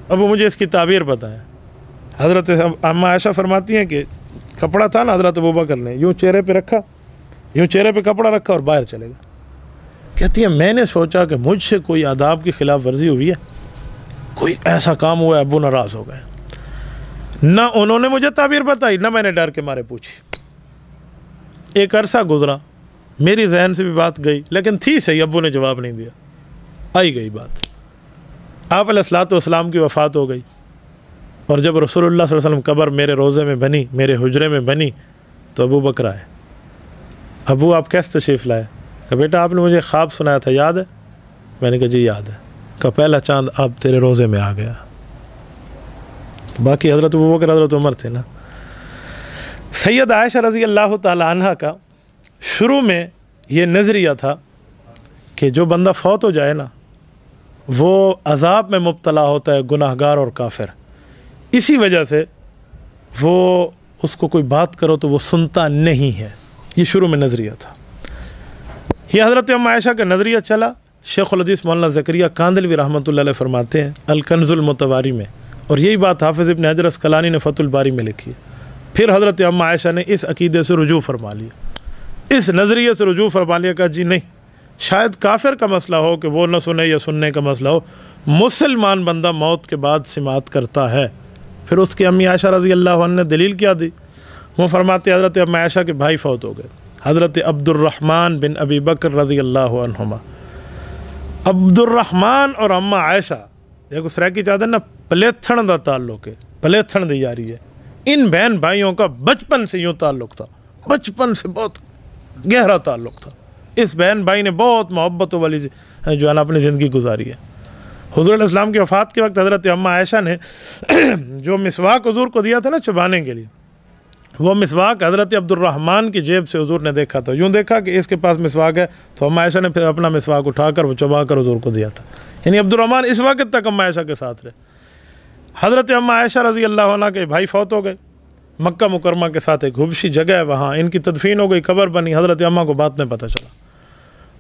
اب وہ مجھے اس کی تعبیر بتائیں۔ حضرت اماں عائشہ فرماتی ہیں کہ کپڑا تھا نا حضرت ابو بکر نے یوں چہرے پہ رکھا، یوں چہرے پہ کپڑا رکھا اور باہر چلے گا۔ کہتی ہے میں نے سوچا کہ مجھ سے کوئی آداب کی خلاف ورزی ہوئی ہے، کوئی ایسا کام ہوا ہے، ابو ناراض ہو گئے۔ نہ انہوں نے مجھے تعبیر بتائی، نہ میں نے ڈر کے مارے پوچھی۔ ایک عرصہ گزرا، میری ذہن سے بھی بات گئی، لیکن تھی صحیح، ابو نے جواب نہیں دیا، آئی گئی بات۔ آپ علیہ الصلوۃ والسلام کی وفات ہو گئی، اور جب رسول اللہ صلی اللہ علیہ وسلم قبر میرے روضے میں بنی، میرے حجرے میں بنی، تو ابو بکر آئے۔ ابو آپ کیسے تشریف لائے؟ کہ بیٹا آپ نے مجھے خواب سنایا تھا، یاد ہے؟ میں نے کہا جی یاد ہے۔ کہ پہلا چاند آپ تیرے روضے میں آ گیا۔ باقی حضرت ابو بکر حضرت عمر تھے نا۔ سید عائشہ رضی اللہ تعالی عنہ کا شروع میں یہ نظریہ تھا کہ جو بندہ فوت ہو جائے نا وہ عذاب میں مبتلا ہوتا ہے، گناہ گار اور کافر، اسی وجہ سے وہ اس کو کوئی بات کرو تو وہ سنتا نہیں ہے۔ یہ شروع میں نظریہ تھا۔ یہ حضرت ام عائشہ کا نظریہ چلا۔ شیخ الحدیث مولانا زکریا کاندلوی رحمۃ اللہ علیہ فرماتے ہیں الکنز المتواری میں، اور یہی بات حافظ ابن حجر اسقلانی نے فتح الباری میں لکھی ہے۔ پھر حضرت ام عائشہ نے اس عقیدے سے رجوع فرما لیا، اس نظریے سے رجوع فرما لیا، کہا جی نہیں، شاید کافر کا مسئلہ ہو کہ وہ نہ سنے یا سننے کا مسئلہ ہو، مسلمان بندہ موت کے بعد سماعت کرتا ہے۔ پھر اس کی امی عائشہ رضی اللہ عنہ نے دلیل کیا دی؟ وہ فرماتے حضرت ام عائشہ کے بھائی فوت ہو گئے، حضرت عبد الرحمن بن ابی بکر رضی اللہ عنہما۔ عبد الرحمن اور اماں عائشہ دیکھو سرائکی چاہتے ہیں نا، پلیتھن دا تعلق ہے، پلیتھن دی یاری ہے۔ ان بہن بھائیوں کا بچپن سے یوں تعلق تھا، بچپن سے بہت گہرا تعلق تھا۔ اس بہن بھائی نے بہت محبتوں والی جو ہے نا اپنی زندگی گزاری ہے۔ حضور علیہ السلام کی وفات کے وقت حضرت اماں عائشہ نے جو مسواک حضور کو دیا تھا نا چبانے کے لیے، وہ مسواک حضرت عبد الرحمن کی جیب سے حضور نے دیکھا تھا۔ یوں دیکھا کہ اس کے پاس مسواک ہے، تو اماں عائشہ نے پھر اپنا مسواک اٹھا کر وہ چبا کر حضور کو دیا تھا۔ یعنی عبد الرحمن اس وقت تک اماں عائشہ کے ساتھ رہے۔ حضرت اماں عائشہ رضی اللہ عنہ کے بھائی فوت ہو گئے، مکہ مکرمہ کے ساتھ ایک حبشی جگہ ہے، وہاں ان کی تدفین ہو گئی، قبر بنی۔ حضرت اماں کو بات میں پتہ چلا،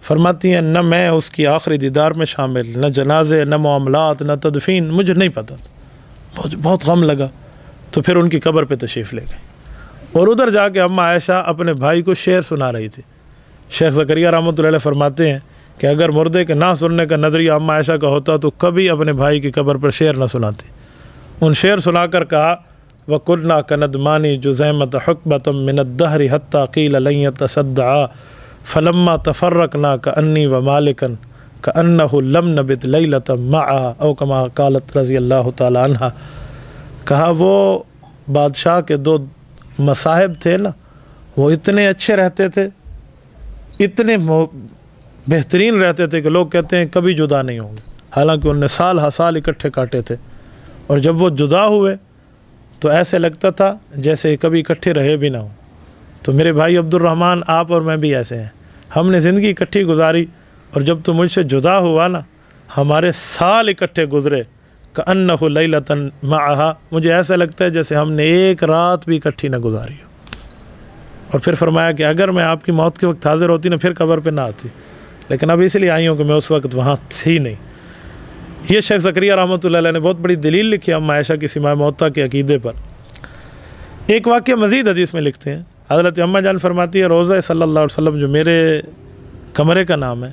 فرماتی ہیں نہ میں اس کی آخری دیدار میں شامل، نہ جنازے، نہ معاملات، نہ تدفین، مجھے نہیں پتہ تھا۔ بہت غم لگا، تو پھر ان کی قبر پہ تشریف لے گئے، اور ادھر جا کے اماں عائشہ اپنے بھائی کو شعر سنا رہی تھی۔ شیخ زکریا رحمۃ اللہ علیہ فرماتے ہیں کہ اگر مردے کے نہ سننے کا نظریہ اماں عائشہ کا ہوتا تو کبھی اپنے بھائی کی قبر پر شعر نہ سناتی۔ ان شعر سنا کر کہا وَقُلْنَا كَنَدْمَانِ جُزَيْمَةَ حُقْبَةً مِّنَ الدَّهْرِ حَتَّى قِيلَ لَن يَتَصَدَّعَا فَلَمَّا تَفَرَّقْنَا كَأَنِّي وَمَالِكًا كَأَنَّهُ لَمْ نَبِتْ لَيْلَةً مَعَهَا او كما قالت رضی اللہ تعالی عنہ۔ کہا وہ بادشاہ کے دو مصاحب تھے نا، وہ اتنے اچھے رہتے تھے، اتنے بہترین رہتے تھے کہ لوگ کہتے ہیں کبھی جدا نہیں ہوں گے، حالانکہ انہوں نے سال ہر سال اکٹھے کاٹے تھے، اور جب وہ جدا ہوئے تو ایسے لگتا تھا جیسے کبھی اکٹھے رہے بھی نہ ہوں۔ تو میرے بھائی عبد الرحمن، آپ اور میں بھی ایسے ہیں، ہم نے زندگی اکٹھی گزاری، اور جب تو مجھ سے جدا ہوا نا، ہمارے سال اکٹھے گزرے، کأنہ لیلۃ معہا، مجھے ایسا لگتا ہے جیسے ہم نے ایک رات بھی اکٹھی نہ گزاری ہو۔ اور پھر فرمایا کہ اگر میں آپ کی موت کے وقت حاضر ہوتی نا، پھر قبر پہ نہ آتی، لیکن اب اس لیے آئی ہوں کہ میں اس وقت وہاں تھی نہیں۔ یہ شیخ زکریا رحمۃ اللہ علیہ نے بہت بڑی دلیل لکھی اماں عائشہ کی سماع موتیٰ کے عقیدے پر۔ ایک واقعہ مزید حدیث میں لکھتے ہیں، حضرت اماں جان فرماتی ہے روضہ صلی اللہ علیہ وسلم جو میرے کمرے کا نام ہے،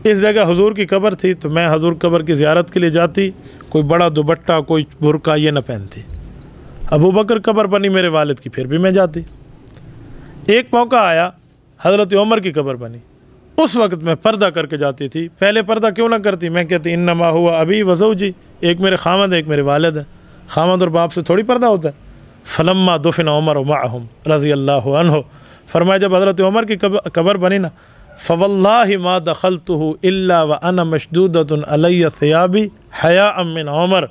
اس جگہ حضور کی قبر تھی، تو میں حضور قبر کی زیارت کے لیے جاتی، کوئی بڑا دوپٹہ، کوئی برقع یہ نہ پہنتی۔ ابو بکر قبر بنی میرے والد کی، پھر بھی میں جاتی۔ ایک موقع آیا حضرت عمر کی قبر بنی، اس وقت میں پردہ کر کے جاتی تھی۔ پہلے پردہ کیوں نہ کرتی؟ میں کہتی انما ہوا ابی و زوجی، ایک میرے خامد ہے، ایک میرے والد ہے، خامد اور باپ سے تھوڑی پردہ ہوتا ہے۔ فلما دفن عمر معہم رضی اللہ عنہ، فرمایا جب حضرت عمر کی قبر بنی نا، فواللہ ما دخلتہ الا وانا مشدودۃ علی ثیابی حیاء من عمر،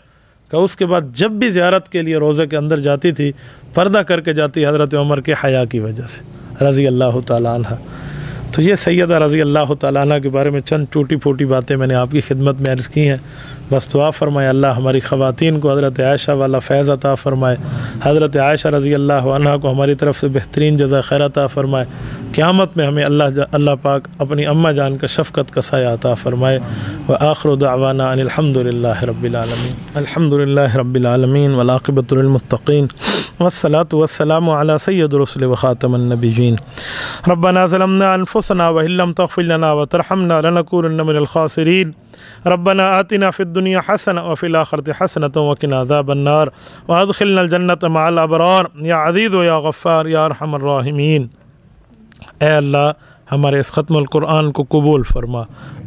کہ اس کے بعد جب بھی زیارت کے لیے روزے کے اندر جاتی تھی، پردہ کر کے جاتی حضرت عمر کے حیا کی وجہ سے رضی اللہ تعالیٰ عنہ۔ تو یہ سیدہ رضی اللہ تعالیٰ عنہ کے بارے میں چند ٹوٹی پھوٹی باتیں میں نے آپ کی خدمت میں عرض کی ہیں۔ بس دعا فرمائے اللہ ہماری خواتین کو حضرت عائشہ والا فیض عطا فرمائے، حضرت عائشہ رضی اللہ عنہ کو ہماری طرف سے بہترین جزا خیر عطا فرمائے، قیامت میں ہمیں اللہ پاک اپنی اماں جان کا شفقت کا سایہ عطا فرمائے۔ وآخر دعوانا ان الحمد للہ رب العالمین، الحمد للہ رب العالمین والعاقبۃ للمتقین والصلاة والسلام على سید الرسل وخاتم النبیین۔ ربنا ظلمنا انفسنا وإن لم تغفر لنا وترحمنا لنكونن من الخاسرین۔ ربنا آتنا فی الدنیا حسنة وفی الآخرة حسنة وقنا عذاب النار وادخلنا الجنة مع الابرار یا عزیز و یا غفار یا ارحم الراحمین۔ اے اللہ ہمارے اس ختم القرآن کو قبول فرما۔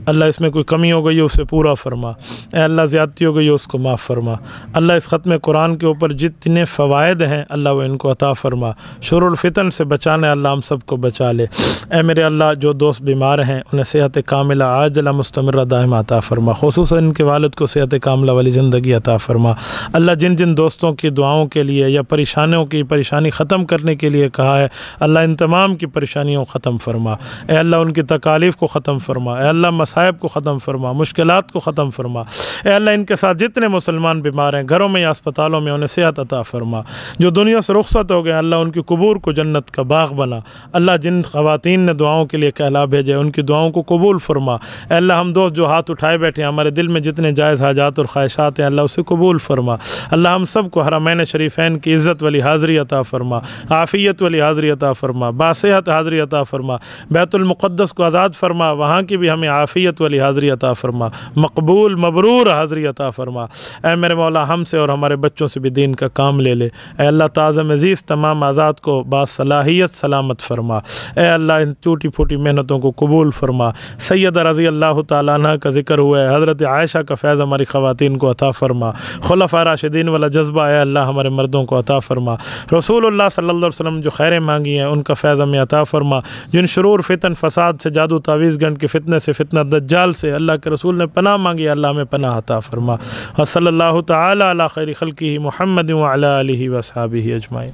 اللہ اس میں کوئی کمی ہو گئی ہے اسے پورا فرما۔ اے اللہ زیادتی ہو گئی ہے اس کو معاف فرما۔ اللہ اس ختم قرآن کے اوپر جتنے فوائد ہیں اللہ وہ ان کو عطا فرما۔ شرور الفتن سے بچانے اللہ ہم سب کو بچا لے۔ اے میرے اللہ جو دوست بیمار ہیں انہیں صحت کاملہ عاجلہ مستمرہ دائمہ عطا فرما، خصوصاً ان کے والد کو صحت کاملہ والی زندگی عطا فرما۔ اللہ جن جن دوستوں کی دعاؤں کے لیے یا پریشانیوں کی پریشانی ختم کرنے کے لیے کہا ہے اللہ ان تمام کی پریشانیوں کو ختم فرما۔ اے اللہ ان کی تکالیف کو ختم فرما۔ اے اللہ مصائب کو ختم فرما، مشکلات کو ختم فرما۔ اے اللہ ان کے ساتھ جتنے مسلمان بیمار ہیں گھروں میں یا اسپتالوں میں انہیں صحت عطا فرما۔ جو دنیا سے رخصت ہو گئے اللہ ان کی قبور کو جنت کا باغ بنا۔ اللہ جن خواتین نے دعاؤں کے لیے کہلا بھیجے ان کی دعاؤں کو قبول فرما۔ اے اللہ ہم دوست جو ہاتھ اٹھائے بیٹھے ہیں ہمارے دل میں جتنے جائز حاجات اور خواہشات ہیں اللہ اسے قبول فرما۔ اللہ ہم سب کو حرمین شریفین کی عزت والی حاضری عطا فرما، عافیت والی حاضری عطا فرما، باصحت حاضری عطا فرما۔ بیت المقدس کو آزاد فرما، وہاں کی بھی ہمیں عافیت والی حاضری عطا فرما، مقبول مبرور حاضری عطا فرما۔ اے میرے مولا ہم سے اور ہمارے بچوں سے بھی دین کا کام لے لے۔ اے اللہ تعظم عزیز تمام آزاد کو باصلاحیت سلامت فرما۔ اے اللہ ان ٹوٹی پھوٹی محنتوں کو قبول فرما۔ سیدہ رضی اللہ تعالیٰ عنہ کا ذکر ہوا ہے، حضرت عائشہ کا فیض ہماری خواتین کو عطا فرما۔ خلفاء راشدین والا جذبہ اے اللہ ہمارے مردوں کو عطا فرما۔ رسول اللہ صلی اللہ علیہ وسلم جو خیریں مانگی ہیں ان کا فیض ہمیں عطا فرما۔ جن شرور فتن فساد سے جادو تعویذ گنڈ کے فتنے سے فتنہ دجال سے اللہ کے رسول نے پناہ مانگی، اللہ ہمیں پناہ عطا فرما۔ وصلی اللہ تعالی علی خیر خلقہ محمد وعلی آلہ وصحبہ اجمعین۔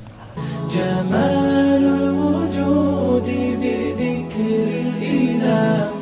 جمال الوجود بذكر الإله